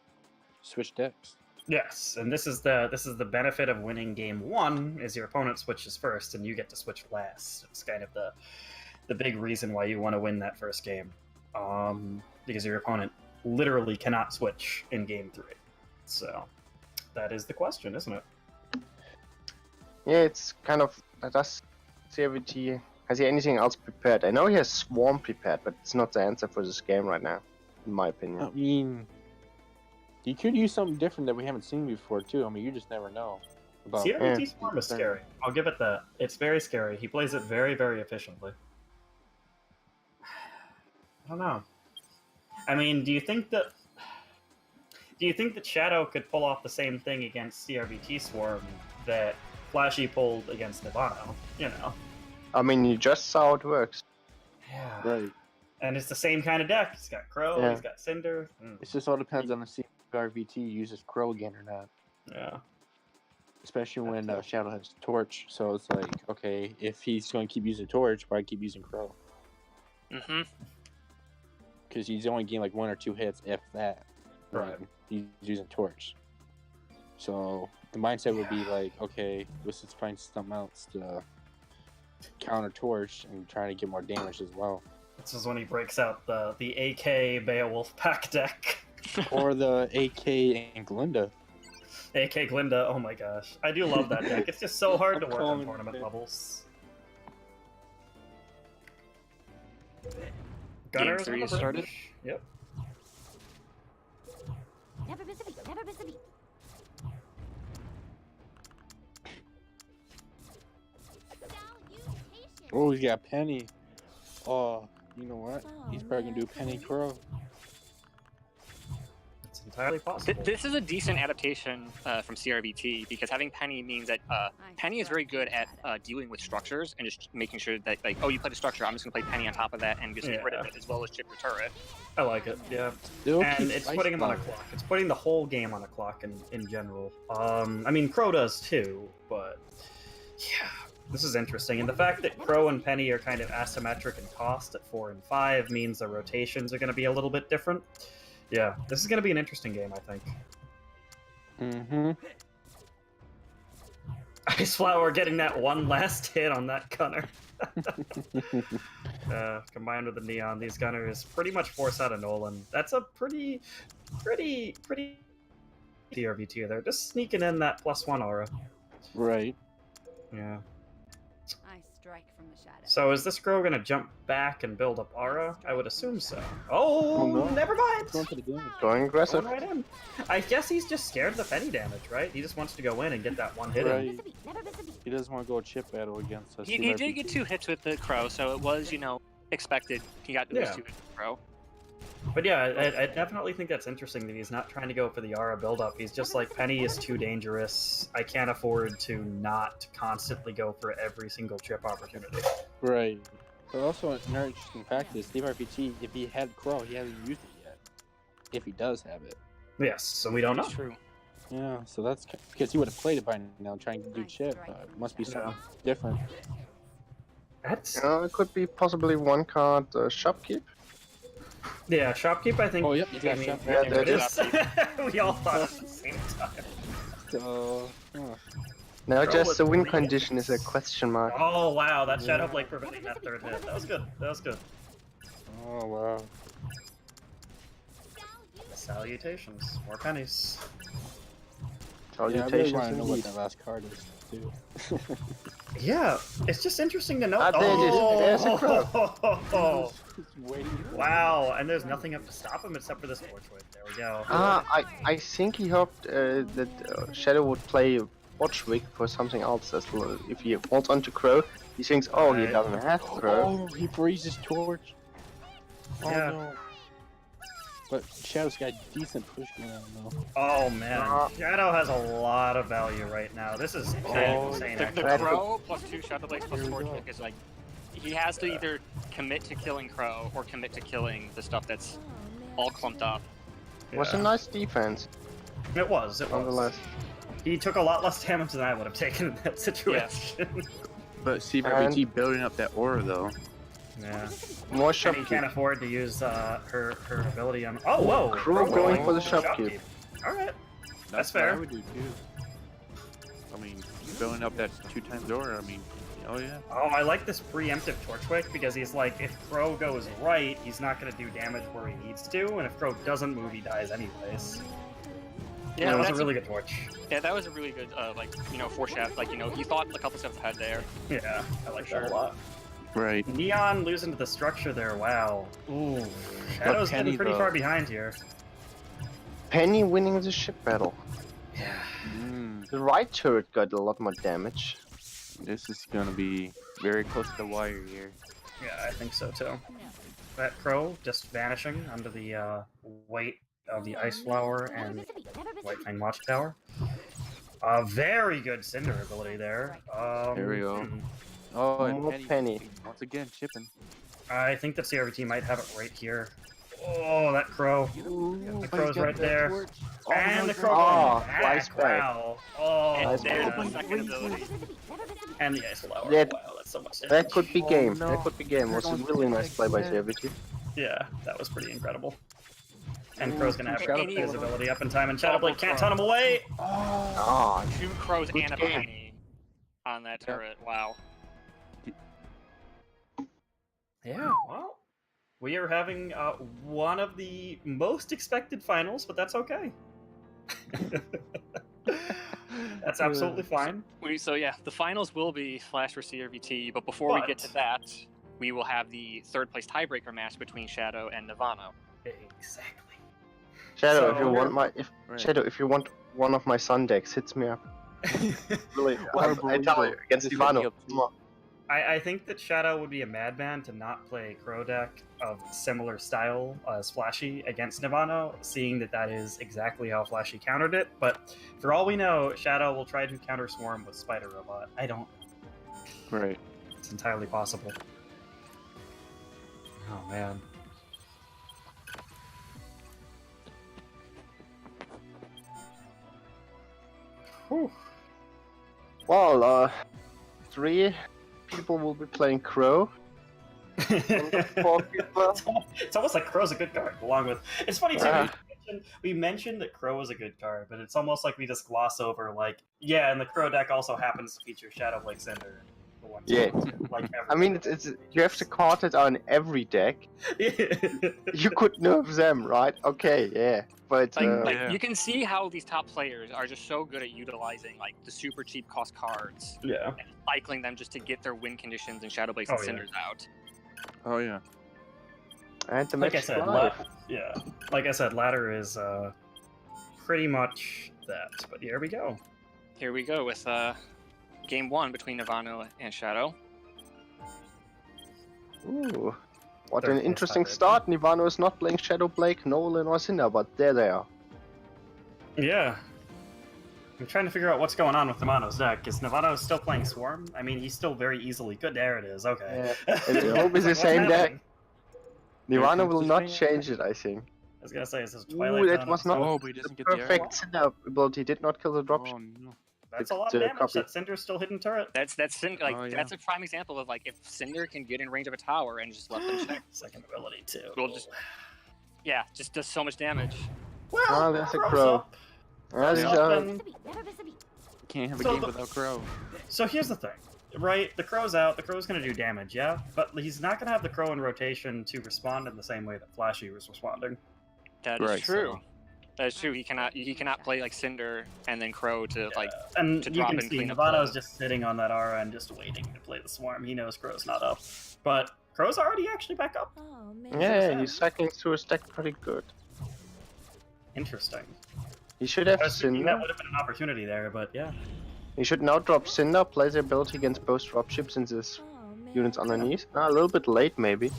switch decks? Yes, and this is the benefit of winning game 1 is your opponent switches first and you get to switch last. It's kind of the big reason why you want to win that first game, because your opponent literally cannot switch in game 3. So that is the question, isn't it? Yeah, it's kind of. Does CRVT has he anything else prepared? I know he has Swarm prepared, but it's not the answer for this game right now, in my opinion. I mean, you could use something different that we haven't seen before too. I mean, you just never know. About CRVT Swarm is scary. I'll give it that. It's very scary. He plays it very, very efficiently. I don't know. I mean, do you think that Shadow could pull off the same thing against CRVT Swarm that Flashy pulled against Nirvana? You know. I mean, you just saw how it works. Yeah. right. And it's the same kind of deck. He's got Crow. Yeah. He's got Cinder. It just all depends on the CRVT uses Crow again or not. Yeah. Especially when Shadow has Torch. So it's like, okay, if he's going to keep using Torch, why keep using Crow? Mm-hmm. Because he's only getting like 1 or 2 hits, if that. Right. He's using Torch. So the mindset would be like, okay, let's just find something else to counter Torch and try to get more damage as well. This is when he breaks out the AK Beowulf pack deck. Or the AK and Glinda. AK Glinda, oh my gosh. I do love that deck. It's just so hard to work on calling tournament it. levels. Game Gunner 3 is has started. Yep. Never miss a beat. Never miss a beat. Oh, he's got Penny. Oh, you know what? He's Oh, probably going to do man, Penny Cody. Crow. It's entirely possible. This is a decent adaptation from CRVT because having Penny means that Penny is very good at dealing with structures and just making sure that, like, oh, you played a structure, I'm just going to play Penny on top of that and just get rid of it as well as chip your turret. I like it, yeah. They'll And keep it's Ice putting him on a Bomb. clock. It's putting the whole game on a clock in general. I mean, Crow does too, but yeah, this is interesting. And the fact that Crow and Penny are kind of asymmetric in cost at 4 and 5 means the rotations are going to be a little bit different. Yeah, this is going to be an interesting game, I think. Mm-hmm. Ice Flower getting that one last hit on that gunner. Combined with the Neon, these gunners pretty much force out a Nolan. That's a pretty DRV2 there. Just sneaking in that +1 aura. Right. Yeah. I strike from the shadow. So is this girl gonna jump back and build up aura? I would assume so. Oh, Oh, no. never mind. Going for the damage. Going aggressive. Going right in. I guess he's just scared of the Fenny damage, right? He just wants to go in and get that one hit in. Right. Miss a beat. Never miss a beat. He doesn't want to go chip battle against us. He did get 2 hits with the Crow, so it was, expected. He got those Yeah. 2 hits with the Crow. But yeah, I definitely think that's interesting that he's not trying to go for the aura buildup. He's just like, Penny is too dangerous. I can't afford to not constantly go for every single chip opportunity. Right. But also, another interesting fact is Steve RPT, if he had Crow, he hasn't used it yet. If he does have it. Yes, so we don't know. It's true. Yeah, so that's because he would have played it by now trying to do chip, but it must be something different. That's It could be possibly one card Shopkeep. yeah, Shopkeep. I think. Oh, yep, he's got I mean, Shopkeep. there it Yeah, is. We all thought at the same time. So, Now Throw just it the win three condition is a hits. question mark. Oh wow, that Shadow Blade preventing that 3rd hit. That was good. That was good. oh wow. Salutations. More pennies. Yeah, I really Salutations want to know what indeed. that last card is, too. Yeah, it's just interesting to know. Ah, there it is. There's a Crow. Oh, Just waiting for wow, and there's nothing up to stop him except for this Forge Wave. There we go. I think he hoped that Shadow would play Watchwick for something else as well. If he holds on to Crow, he thinks, oh, he Right. doesn't have Crow. Oh, he freezes Torch. Oh Yeah. no. But Shadow's got decent push going on though. Oh man, Shadow has a lot of value right now. This is kind Oh, of insane. The Actually. Crow +2 Shadow Blades plus Here we Forge go. Kick is like, he has to either commit to killing Crow or commit to killing the stuff that's Oh, man. all clumped up. It was a Yeah. nice defense, It was. nonetheless. He took a lot less damage than I would have taken in that situation. But CVT building up that aura though. Yeah. More And he Shopkeep. can't afford to use her ability on. Oh, whoa! Crow going for the Shopkeep. Alright. That's what I fair. would do too. I mean, building up that 2 times aura. I mean, Oh yeah. Oh, I like this preemptive Torchwick because he's like, if Crow goes right, he's not going to do damage where he needs to, and if Crow doesn't move, he dies anyways. Yeah, that was a that's really good torch. Yeah, that was a really good, foreshadow. Like, he thought a couple steps ahead there. Yeah, I like that a lot. Right. Neon losing to the structure there, wow. Ooh, Shadow's Penny, getting pretty though. far behind here. Penny winning the ship battle. Yeah. The right turret got a lot more damage. This is gonna be very close to the wire here. Yeah, I think so too. That Crow just vanishing under the weight of the Ice Flower and White Fang Watchtower. Very good Cinder ability there. There we go. hmm. Oh, and Oh, Penny. Penny. Once again, chipping. I think that CRVT might have it right here. Oh, that Crow. The Crow's right there. And the Crow Oh, going back. flies back. Wow. Oh, And Nice there's ball. the second ability. and the Ice Flower. Yeah, Wow, that's so much damage. That could be game. no. That could be game. Was a really nice play by CRVT. Yeah, that was pretty incredible. And Crow's gonna have Shadow his Blade. ability up in time, and Shadow Blade can't ton him away! Ah, 2 crows Good and a game. penny on that turret. Wow. Yeah, well, we are having one of the most expected finals, but that's okay. That's absolutely fine. So yeah, the finals will be Flash vs CRVT, but before we get to that, we will have the 3rd place tiebreaker match between Shadow and Nirvana. Exactly. Shadow, So- if you want Right. Shadow, if you want one of my Sun decks, hits me up. Really, Well, I tell you, against This hit me Ivano. up too. Come on. I think that Shadow would be a madman to not play Crow deck of similar style as Flashy against Nirvana, seeing that that is exactly how Flashy countered it. But for all we know, Shadow will try to counter Swarm with Spider Robot. I don't know. Right. It's entirely possible. Oh man. Whew. Well, 3 people will be playing Crow. And 4 people. It's almost like Crow's a good card, along with. It's funny too. Yeah. We mentioned that Crow is a good card, but it's almost like we just gloss over, like, yeah, and the Crow deck also happens to feature Shadow Blade Cinder. For one Yeah. time. Like I mean, it's you have to card it on every deck. You could nerf them, right? Okay, yeah. But Like Yeah. you can see how these top players are just so good at utilizing like the super cheap cost cards yeah. and cycling them just to get their win conditions and Shadow Blades Oh, and yeah. Cinders out. Oh yeah. and the Like I match said, live. yeah. Like I said, ladder is pretty much that. But here we go. Here we go with game 1 between Nirvana and Shadow. Ooh, what Third an place interesting tiebreaker. start. Nivano is not playing Shadow Blake, Nolan, or Cinder, but there they are. Yeah. I'm trying to figure out what's going on with Navano's deck. Is Navano still playing Swarm? I mean, he's still very easily good. There it is. Okay. I hope it's the What's same deck. happening? Nirvana comes will the not thing. change it, I think. I was gonna say, is this Twilight? Ooh, that Dawn was also? not Oh, but he the doesn't get the arrow. perfect Cinder ability. Did not kill the drop. Oh no. That's a It's lot a of damage. copy. That Cinder's still hitting turret. That's like Oh, yeah. that's a prime example of like if Cinder can get in range of a tower and just let them check. Second ability too. We'll just just does so much damage. Well, Ah, there's a Crow's crow. up. Ah, these Crow's up are- and- Can't have a So game the- without Crow. So here's the thing, right? The Crow's out. The Crow's gonna do damage, yeah, but he's not gonna have the Crow in rotation to respond in the same way that Flashy was responding. That is Right, true. so- That is true. He cannot play like Cinder and then Crow to like And to you drop can and see clean up Navano's the- just sitting on that aura and just waiting to play the Swarm. He knows Crow's not up, but Crow's already actually back up. Oh, man. Yeah, he's cycling through his deck pretty good. Interesting. He should have I was thinking that Cinder. would have been an opportunity there, but yeah. He should now drop Cinder, play the ability against both dropships and his Oh, man. units underneath. Ah, a little bit late, maybe.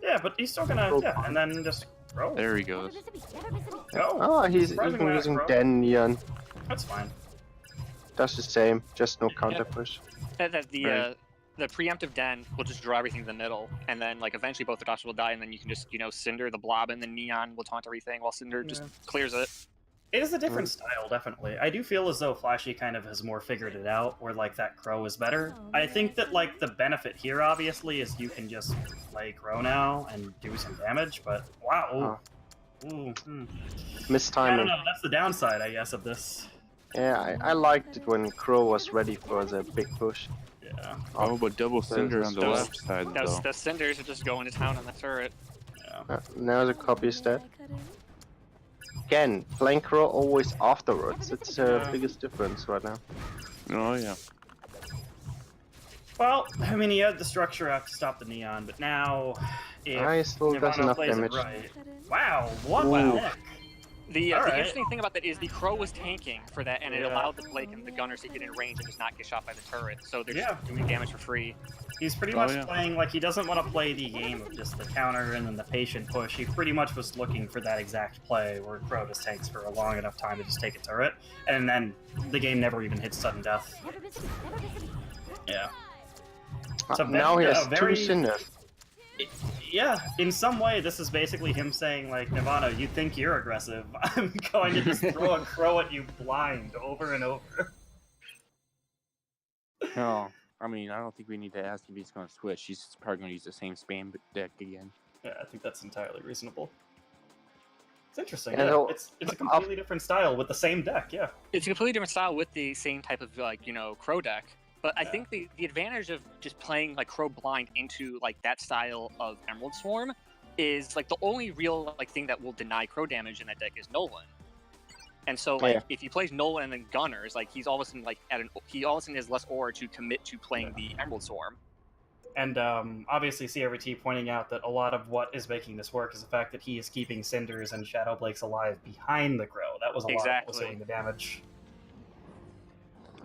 Yeah, but he's still gonna, yeah, and then just Crow. There he goes. Go. Ah, he's Surprisingly even not using Crow. Den Neon. That's fine. Does the same, just no counter push. that Right. the preemptive den will just draw everything to the middle, and then like eventually both the doctors will die, and then you can just Cinder the blob, and then Neon will taunt everything while Cinder just Yeah. clears it. It is a different style, definitely. I do feel as though Flashy kind of has more figured it out, where like that Crow is better. Oh, I think that like the benefit here, obviously, is you can just play Crow now and do some damage. But wow, ooh, I Mistiming. don't know. That's the downside, I guess, of this. Yeah, I liked it when Crow was ready for the big push. Yeah. Oh, but double cinder on the those- left side though. The cinders are just going to town on the turret. Now the copy is dead. Again, flank row always afterwards. It's the biggest difference right now. Oh yeah. Well, I mean, he had the structure out to stop the neon, but now if I still does Nirvana enough plays damage. it right, wow, what Ooh. the heck? The Alright. interesting thing about that is the Crow was tanking for that, and it Yeah. allowed the Blake and the Gunners to get in range and just not get shot by the turret. So they're Yeah. just doing damage for free. He's pretty Oh, much yeah. playing like he doesn't want to play the game of just the counter and then the patient push. He pretty much was looking for that exact play where Crow just tanks for a long enough time to just take a turret, and then the game never even hits sudden death. Never miss a beat. Never miss a beat. Yeah. It's a Now he very- has a very- 2 cinders. Yeah, in some way, this is basically him saying, like, Nirvana, you think you're aggressive. I'm going to just throw a crow at you blind over and over. No, I mean, I don't think we need to ask if he's going to switch. He's probably going to use the same spam deck again. Yeah, I think that's entirely reasonable. It's interesting. Yeah, Yeah, so- it's a completely different style with the same deck, yeah. It's a completely different style with the same type of, like, you know, Crow deck. But I think the advantage of just playing, like, Crow blind into, like, that style of Emerald Swarm is, like, the only real, like, thing that will deny Crow damage in that deck is Nolan. And so, like, Yeah. if he plays Nolan and then Gunners, like, he's all of a sudden, like, he all of a sudden has less aura to commit to playing the Emerald Swarm. And obviously, CRVT pointing out that a lot of what is making this work is the fact that he is keeping Cinders and Shadow Blakes alive behind the Crow. That was a lot of what was Exactly. doing the damage.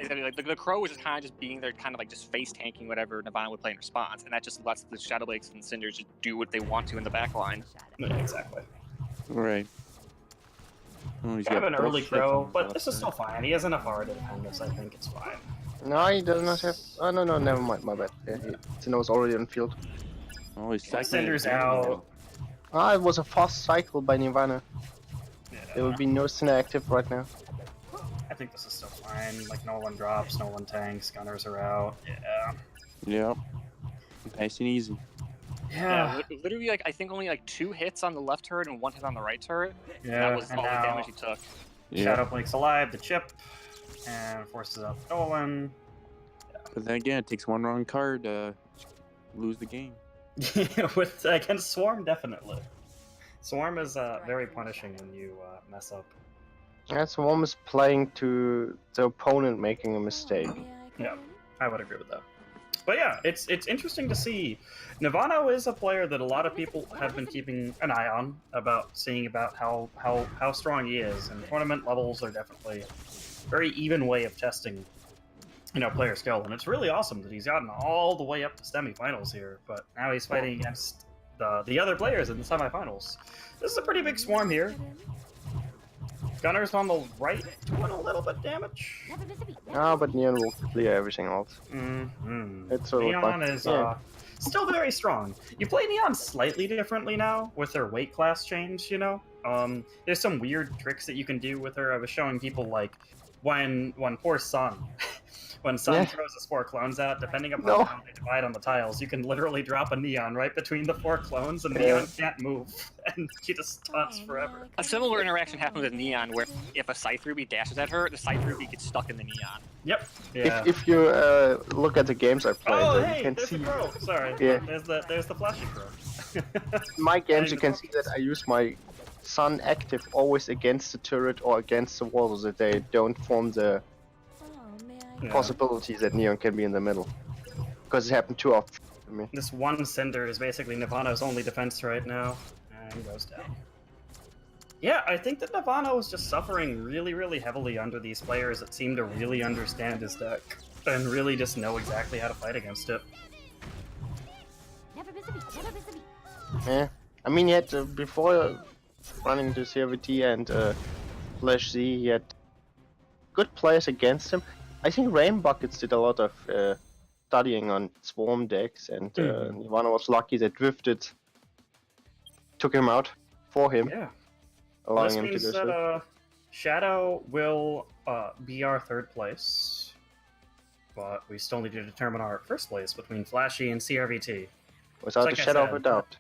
Exactly, like the Crow was just kind of just being there, kind of like just face tanking whatever Nirvana would play in response, and that just lets the Shadow Blakes and Cinders just do what they want to in the back line. Yeah, exactly. Right. Oh, he's Kind of got an both early ships Crow, on the but left this is side. still fine. He has enough aura to defend this. I think it's fine. No, he does not have. Oh no, no, never mind. My bad. Yeah, Cinder was already on field. Oh, he's cycling Cinder's it down out. now. Ah, it was a fast cycle by Nirvana. Yeah. There will be no Cinder active right now. I think this is still fine. Like, no one drops, no one tanks, Gunners are out. Yeah. Yep. Nice and easy. Yeah. Literally, like, I think only like 2 hits on the left turret and 1 hit on the right turret. Yeah, That was and all the now damage he took. Yeah. Shadow Blake's alive, the chip, and forces out Nolan. But then again, it takes one wrong card to lose the game. With against Swarm, definitely. Swarm is very punishing when you mess up. That's one is playing to the opponent making a mistake. Yeah, I would agree with that. But yeah, it's interesting to see. Nirvana is a player that a lot of people have been keeping an eye on, about seeing about how strong he is, and tournament levels are definitely a very even way of testing, you know, player skill, and it's really awesome that he's gotten all the way up to semifinals here. But now he's fighting against the other players in the semifinals. This is a pretty big Swarm here. Gunners on the right doing a little bit of damage. Never miss a beat. Ah, but Neon will clear everything else. Mm-hmm. It's sort of Neon like- is yeah. still very strong. You play Neon slightly differently now with her weight class change, you know? There's some weird tricks that you can do with her. I was showing people, like, when poor Sun, when Sun Yeah. throws his 4 clones out, depending upon No. how they divide on the tiles, you can literally drop a Neon right between the 4 clones, and Yeah. Neon can't move, and she just taunts forever. A similar interaction happened with Neon, where if a Scythe Ruby dashes at her, the Scythe Ruby gets stuck in the Neon. Yep. Yeah. If you look at the games I played, Oh, you hey, can there's see the crow. Sorry. Yeah. There's the flashy crow. my games. I You can didn't see that I use my Sun active always against the turret or against the wall, so that they don't form the Yeah. possibility that Neon can be in the middle. Because it happened too often to me. This one Cinder is basically Nirvana's only defense right now, and goes down. Yeah, I think that Nirvana was just suffering really, really heavily under these players that seem to really understand his deck and really just know exactly how to fight against it. Never miss a beat. Never miss a beat. Yeah, I mean, he had before running to CRVT and Flash Z, he had good players against him. I think Rain Buckets did a lot of studying on Swarm decks, and Nirvana was lucky that Drifted took him out for him, Yeah. allowing This him to means go that through. Shadow will be our 3rd place, but we still need to determine our 1st place between Flashy and CRVT. Without like a I shadow of said, a doubt.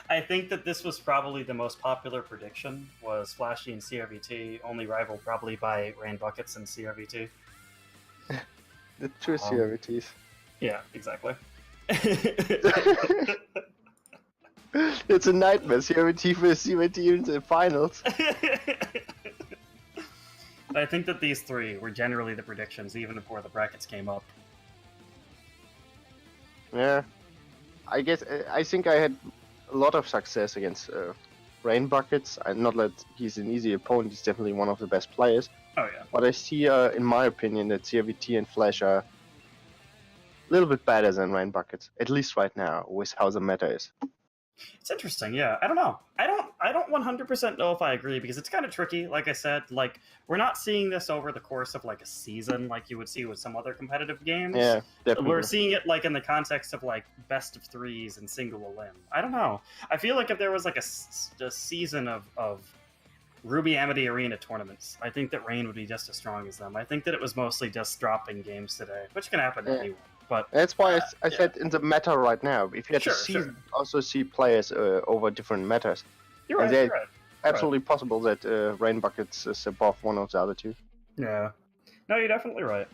I think that this was probably the most popular prediction, was Flashy and CRVT, only rivaled probably by Rain Buckets and CRVT. The true CRVTs. Yeah, exactly. It's a nightmare. CRVT for CRVT in the finals. I think that these three were generally the predictions even before the brackets came up. Yeah. I guess I think I had a lot of success against Rain Buckets. Not that he's an easy opponent. He's definitely one of the best players. Oh yeah. But I see, in my opinion, that CRVT and Flash are a little bit better than Rain Buckets, at least right now, with how the meta is. It's interesting, yeah. I don't know. I don't 100% know if I agree because it's kind of tricky. Like I said, like we're not seeing this over the course of like a season like you would see with some other competitive games. Yeah, definitely. We're seeing it like in the context of like best of threes and single elim. I don't know. I feel like if there was like a season of Ruby Amity Arena tournaments, I think that Rain would be just as strong as them. I think that it was mostly just dropping games today, which can happen anyway. But that's why I said in the meta right now, if you had Sure, to see, sure. also see players over different metas, you're right. and they're You're right. absolutely possible that Rain Buckets is above one of the other two. Yeah. No, you're definitely right.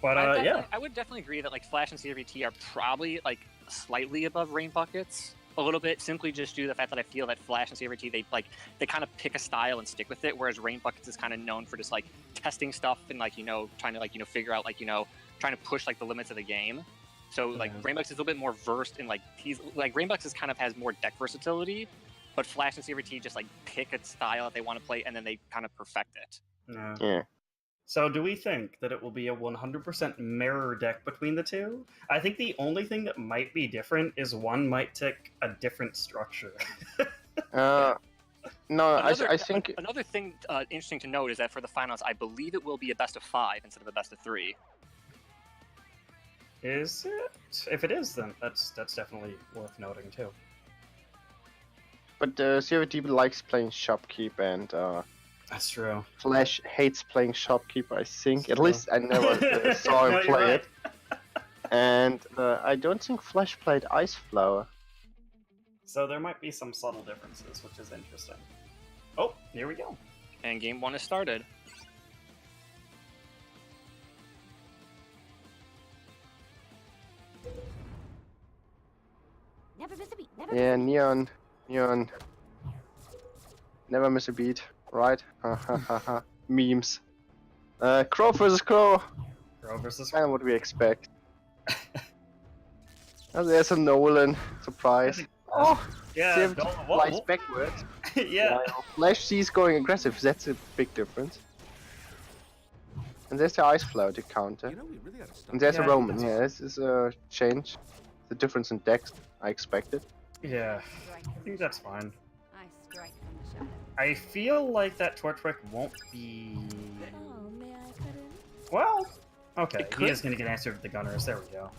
But I would definitely agree that like Flash and CRVT are probably like slightly above Rain Buckets a little bit, simply just due to the fact that I feel that Flash and CRVT they kind of pick a style and stick with it, whereas Rain Buckets is kind of known for just like testing stuff and like trying to figure out trying to push like the limits of the game. So like Yeah. Rain Buckets is a little bit more versed in like Rain Buckets kind of has more deck versatility, but Flash and CRVT just like pick a style that they want to play and then they kind of perfect it. Yeah. Yeah. So do we think that it will be a 100% mirror deck between the two? I think the only thing that might be different is one might take a different structure. No, I think Another thing interesting to note is that for the finals, I believe it will be a best of 5 instead of a best of 3. Is it? If it is, then that's definitely worth noting too. But CRVT likes playing Shopkeep, and That's true. Flash hates playing Shopkeep, I think. At True. least I never saw him No, you're play right. it. And I don't think Flash played Ice Flower. So there might be some subtle differences, which is interesting. Oh, here we go. And game 1 has started. Never miss a beat. Never Yeah, miss Neon. Never miss a beat, right? Memes. Crow versus Crow. Crow versus Kind of what we expect. Oh, there's a Nolan. Surprise. Oh, yeah. CRVT Whoa, flies whoa. backwards. Yeah. While Flash sees going aggressive. That's a big difference. And there's the Ice Flower to counter. You know, we really ought to stop. And there's Yeah, a Roman. Yeah, this is a change. The difference in decks I expected. Yeah. Strike I think that's fine. I strike from the shadow. I feel like that Torchwick won't be. Oh, may I cut in? Well, okay. It He could- is going to get answered with the Gunners. There we go.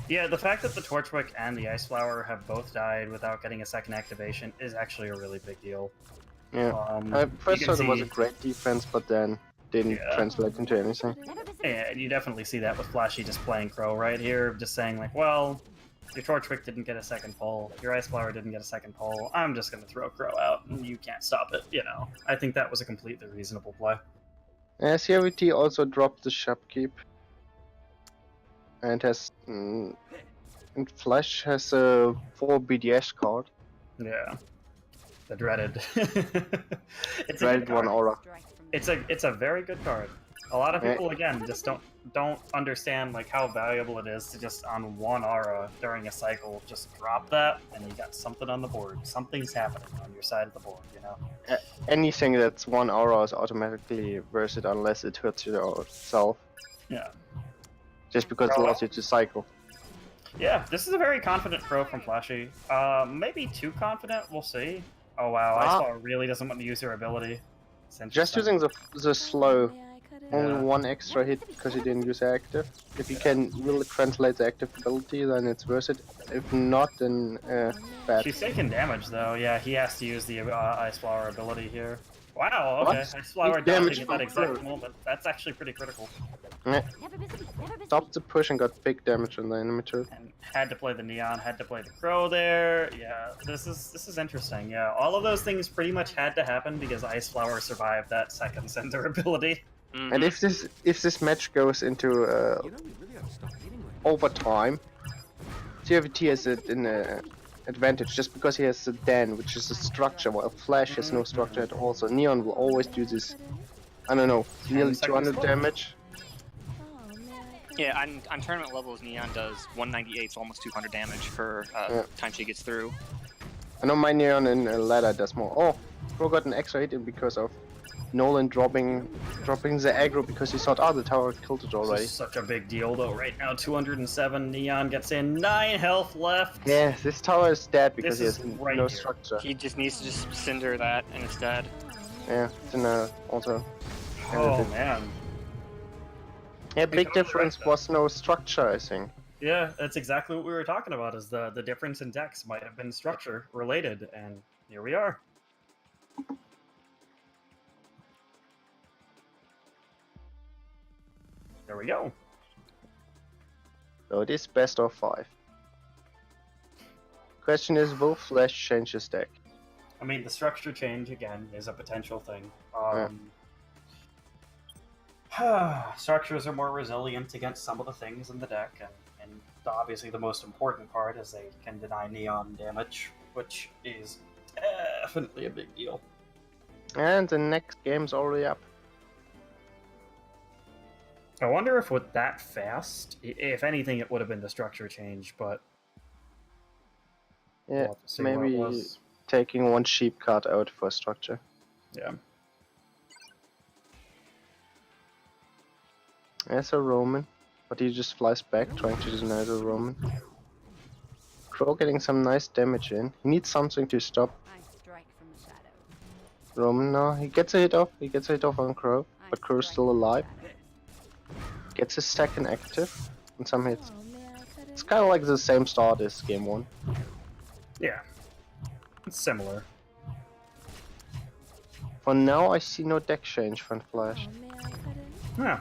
Yeah, the fact that the Torchwick and the Ice Flower have both died without getting a second activation is actually a really big deal. Yeah. First you thought can it was a see- great defense, but then didn't Yeah. translate into anything. Never miss a beat. Yeah, you definitely see that with Flashy just playing Crow right here, just saying like, well, your Torchwick didn't get a second pull, your Ice Flower didn't get a second pull, I'm just gonna throw Crow out, and you can't stop it, you know. I think that was a completely reasonable play. CRVT also dropped the Shopkeep. And has... and Flash has a 4 BDS card. Yeah. The dreaded. It's a Dreaded good one card. aura. Strike from the It's a very good card. A lot of Yeah. people again just don't understand like how valuable it is to just on one aura during a cycle just drop that and you got something on the board. Something's happening on your side of the board, you know. Anything that's 1 aura is automatically worth it unless it hurts yourself. Yeah. Just because it allows you to cycle. Yeah, this is a very confident Crow from Flashy. Maybe too confident, we'll see. Oh wow, Ah. Ice Flower really doesn't want to use her ability. It's Just interesting. using the slow, May I cut in? only Yeah. 1 extra hit because you didn't use active. If you can really translate the active ability, then it's worth it. If not, then bad. She's taking damage though. Yeah, he has to use the Ice Flower ability here. Wow, okay. What? Ice Flower Big damage dodging at that from exact Crow. moment. That's actually pretty critical. Never miss a beat. Never miss a Stopped beat. the push and got big damage on the enemy turret. And had to play the Neon, had to play the Crow there. Yeah, this is interesting. Yeah, all of those things pretty much had to happen because Ice Flower survived that second center ability. And if this match goes into You know, we really ought to stop eating like this. overtime, CRVT has an advantage just because he has the Den, which is a structure, while Flash has no structure at all. So Neon will always do this, I don't know, nearly 200 seconds damage. Yeah, on tournament levels, Neon does 198, so almost 200 damage per time she gets through. I know my Neon in ladder does more. Oh, Pro got an extra hit in because of Nolan dropping the aggro because he thought, oh, the tower killed it already. This is such a big deal though. Right now, 207. Neon gets in 9 health left. Yeah, this tower is dead because This he has is right no here. structure. He just needs to just cinder that, and it's dead. Yeah, then also. Oh man. Yeah, big totally difference right, though. was no structure, I think. Yeah, that's exactly what we were talking about. Is the difference in decks might have been structure related, and here we are. There we go. So it is best of 5. Question is, will Flash change his deck? I mean, the structure change again is a potential thing. Structures are more resilient against some of the things in the deck, and obviously the most important part is they can deny Neon damage, which is definitely a big deal. And the next game's already up. I wonder if with that fast, if anything, it would have been the structure change, but Yeah, we'll have to see what it maybe was. taking one sheep card out for structure. Yeah. There's a Roman, but he just flies back, trying to deny the Roman. Crow getting some nice damage in. He needs something to stop I strike from the shadows. Roman now. He gets a hit off. He gets a hit off on Crow, I but Crow's strike still from the alive. shadows. Gets his second active and some hits. Oh, may I cut It's in? kind of like the same start as game 1. Yeah. It's similar. For now, I see no deck change from Flash. Oh, may I cut in? Yeah.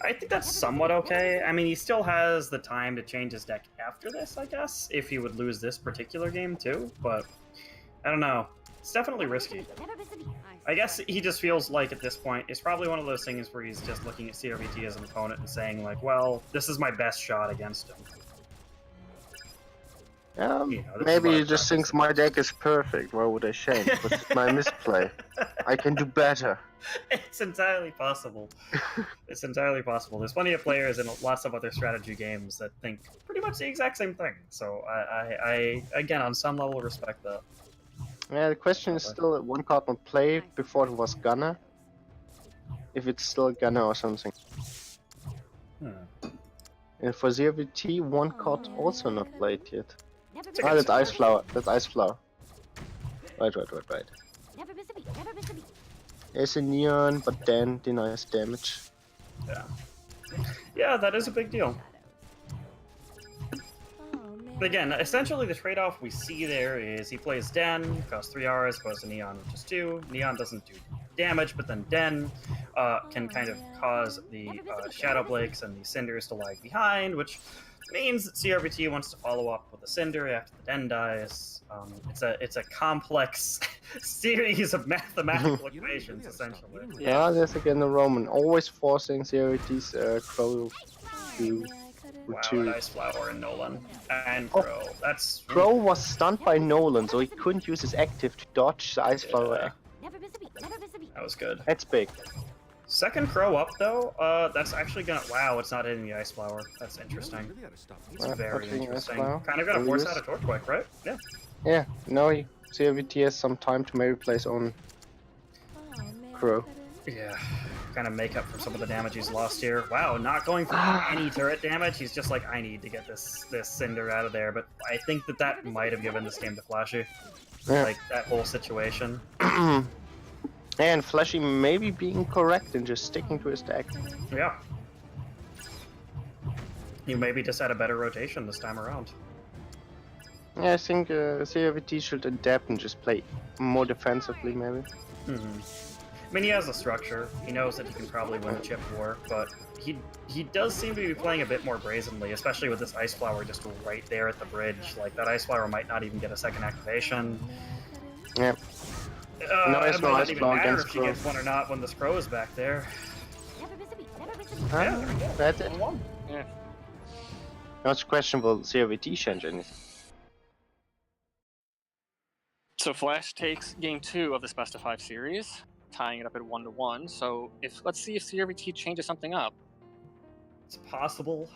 I think that's somewhat okay. I mean, he still has the time to change his deck after this, I guess, if he would lose this particular game too, but I don't know. It's definitely risky. Never miss a beat. I guess he just feels like at this point, it's probably one of those things where he's just looking at CRVT as an opponent and saying like, well, this is my best shot against him. Yeah, You know, this is maybe what he I've just thinks my deck is perfect. Why would I change? What's my misplay? I can do better. It's entirely possible. It's entirely possible. There's plenty of players in lots of other strategy games that think pretty much the exact same thing. So I again, on some level, respect that. Yeah, the question is still that one card not play before it was Gunner. If it's still Gunner or something. Hmm. And for ZRVT, one card also not played yet. Never It's a Ah, good that's Ice Flower. That's Ice Flower. Right. Never miss a beat. Never miss a beat. There's a Neon, but then denies damage. Yeah. Yeah, that is a big deal. Oh, may But again, essentially the trade-off we see there is he plays Den, costs 3 Rs, as opposed to Neon, which is 2. Neon doesn't do damage, but then Den can kind of cause the Shadow Blakes and the Cinders to lag behind, which means that CRVT wants to follow up with a Cinder after the Den dies. It's a complex series of mathematical You know, we equations, really ought to stop essentially. eating like Yeah, there's again the Roman, always forcing ZRVT's Crow to I cut in? Wow, retreat. an Ice Flower and Nolan. And Oh. Crow. That's... Crow was stunned by Nolan, so he couldn't use his active to dodge the Ice Flower. Yeah, Never miss a beat. Never miss a beat. that was good. That's big. Second Crow up, though, that's actually gonna... Wow, it's not hitting the Ice Flower. That's You know, interesting. we really ought to stop eating It's Yeah, like very touching Ice interesting. Flower. Kind of gonna Will force use. out a Torchwick, right? Yeah. Yeah, now CRVT has some time to maybe play his own Oh, may I Crow. cut in? Yeah. Kind of make up for some of the damage he's lost here. Wow, not going for any turret damage. He's just like, I need to get this Cinder out of there. But I think that might have given this game to Flashy. Yeah. Like, that whole situation. And Flashy maybe being correct and just sticking to his deck. Yeah. You maybe just had a better rotation this time around. Yeah, I think CRVT should adapt and just play more defensively, maybe. I mean, he has a structure. He knows that he can probably win a chip war, but he does seem to be playing a bit more brazenly, especially with this Ice Flower just right there at the bridge. Like, that Ice Flower might not even get a second activation. Yeah. No, It Ice might Flower not even against matter if she Crow. gets one or not when this Crow is back there. Yeah, there we go. That's it. 1-1. Yeah. Now it's question, will CRVT change anything? So Flash takes game 2 of this best of 5 series, tying it up at 1-1. So let's see if CRVT changes something up. It's possible.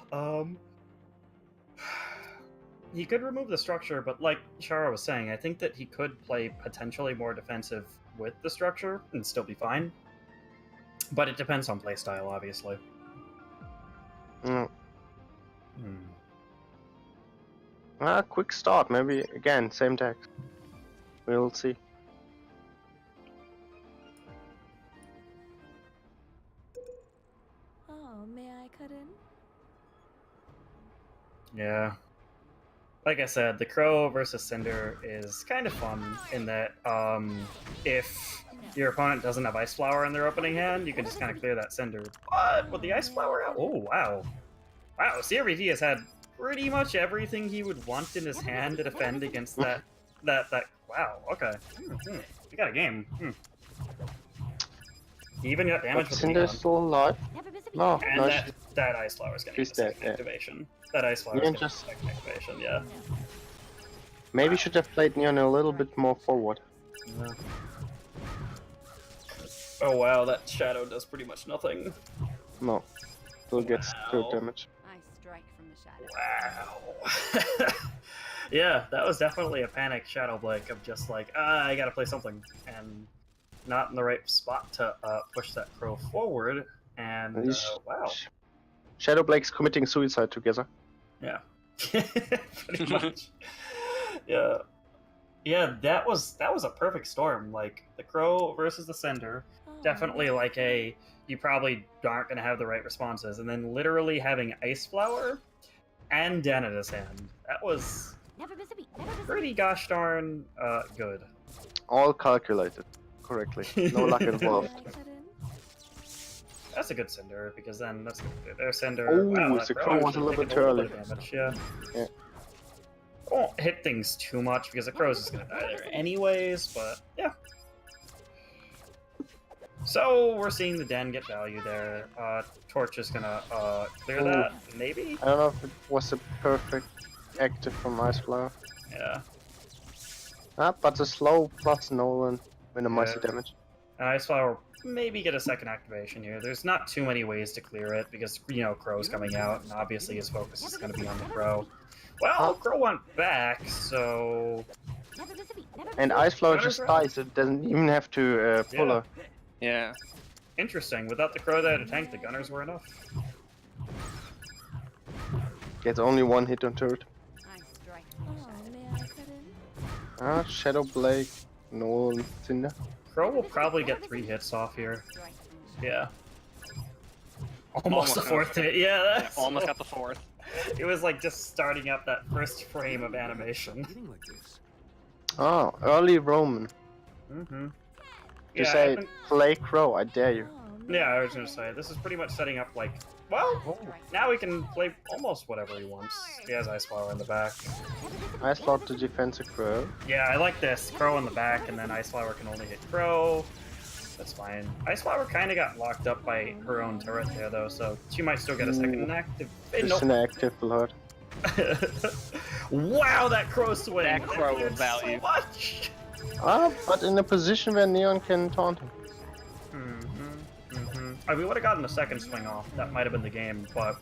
He could remove the structure, but like Shara was saying, I think that he could play potentially more defensive with the structure and still be fine. But it depends on playstyle, obviously. Mm. Quick start, maybe again, same deck. We'll see. Oh, may I cut in? Yeah. Like I said, the Crow versus Cinder is kind of fun in that if your opponent doesn't have Ice Flower in their opening hand, you can just kind of clear that Cinder. But with the Ice Flower out, oh wow. Wow, CRVT has had pretty much everything he would want in his hand to defend against that wow, okay. We got a game. He even got damage with the Cinder's Neon. still alive. Never miss a beat. No, And no, that Ice Flower is gonna get she's a second dead, yeah. activation. That Ice Flower is Neon gonna get a just- second activation, yeah. maybe should have played Neon a little bit more forward. Oh wow, that Shadow does pretty much nothing. No, still gets crit Wow. damage. I strike from the shadows. Wow. Yeah, that was definitely a panic Shadow Blake of just like, I gotta play something, and not in the right spot to push that Crow forward, and wow. Shadow Blake's committing suicide together. Yeah. Pretty much. Yeah. Yeah, that was a perfect storm. Like the Crow versus the Cinder, definitely like you probably aren't gonna have the right responses, and then literally having Ice Flower and Den in his hand. That was Never miss a beat. Never miss a pretty gosh darn good. All calculated correctly. No luck involved. May I cut in? That's a good Cinder, because then that's their Cinder. Oh, wow, the that Crow was a actually little taking bit little early. of damage, yeah. Yeah. Won't hit things too much because the Crow's just gonna die there anyways, but yeah. So we're seeing the Den get value there. Torch is gonna clear that, maybe? I don't know if it was a perfect active from Ice Flower. Yeah. But the slow plus Nolan minimize the Yeah. damage. And Ice Flower maybe get a second activation here. There's not too many ways to clear it because, you know, Crow's coming out, and obviously his focus is going to be on the Crow. Well, Crow went back, so... Never miss a beat. Never miss And a beat. Ice Flower Gunners just are out. dies, it doesn't even have to pull Yeah. her. Yeah. Interesting. Without the Crow there to tank, the Gunners were enough. Gets only one hit on turret. I strike from the Oh, shadows. may I cut in? Shadow Blake, Nolan, Cinder. Crow will probably get 3 hits off here. Strike from the shadows. Yeah. Almost the 4th hit. Yeah, Yeah, that's... almost got the 4th. It was like just starting up that first frame of animation. Getting like this. Oh, early Roman. Mm-hmm. You say play Crow, I dare you. Oh, may Yeah, I was gonna say, this is pretty much setting up like, well, now he can play almost whatever he wants. He has Ice Flower in the back. Ice Flower to defense a Crow. Yeah, I like this. Crow in the back, and then Ice Flower can only hit Crow. That's fine. Ice Flower kind of got locked up by her own turret there, though, so she might still get a second active. Just an active will hurt. Wow, that Crow swing! That Crow cleared value. So much! But in a position where Neon can taunt him. We would have gotten a second swing off. That might have been the game, but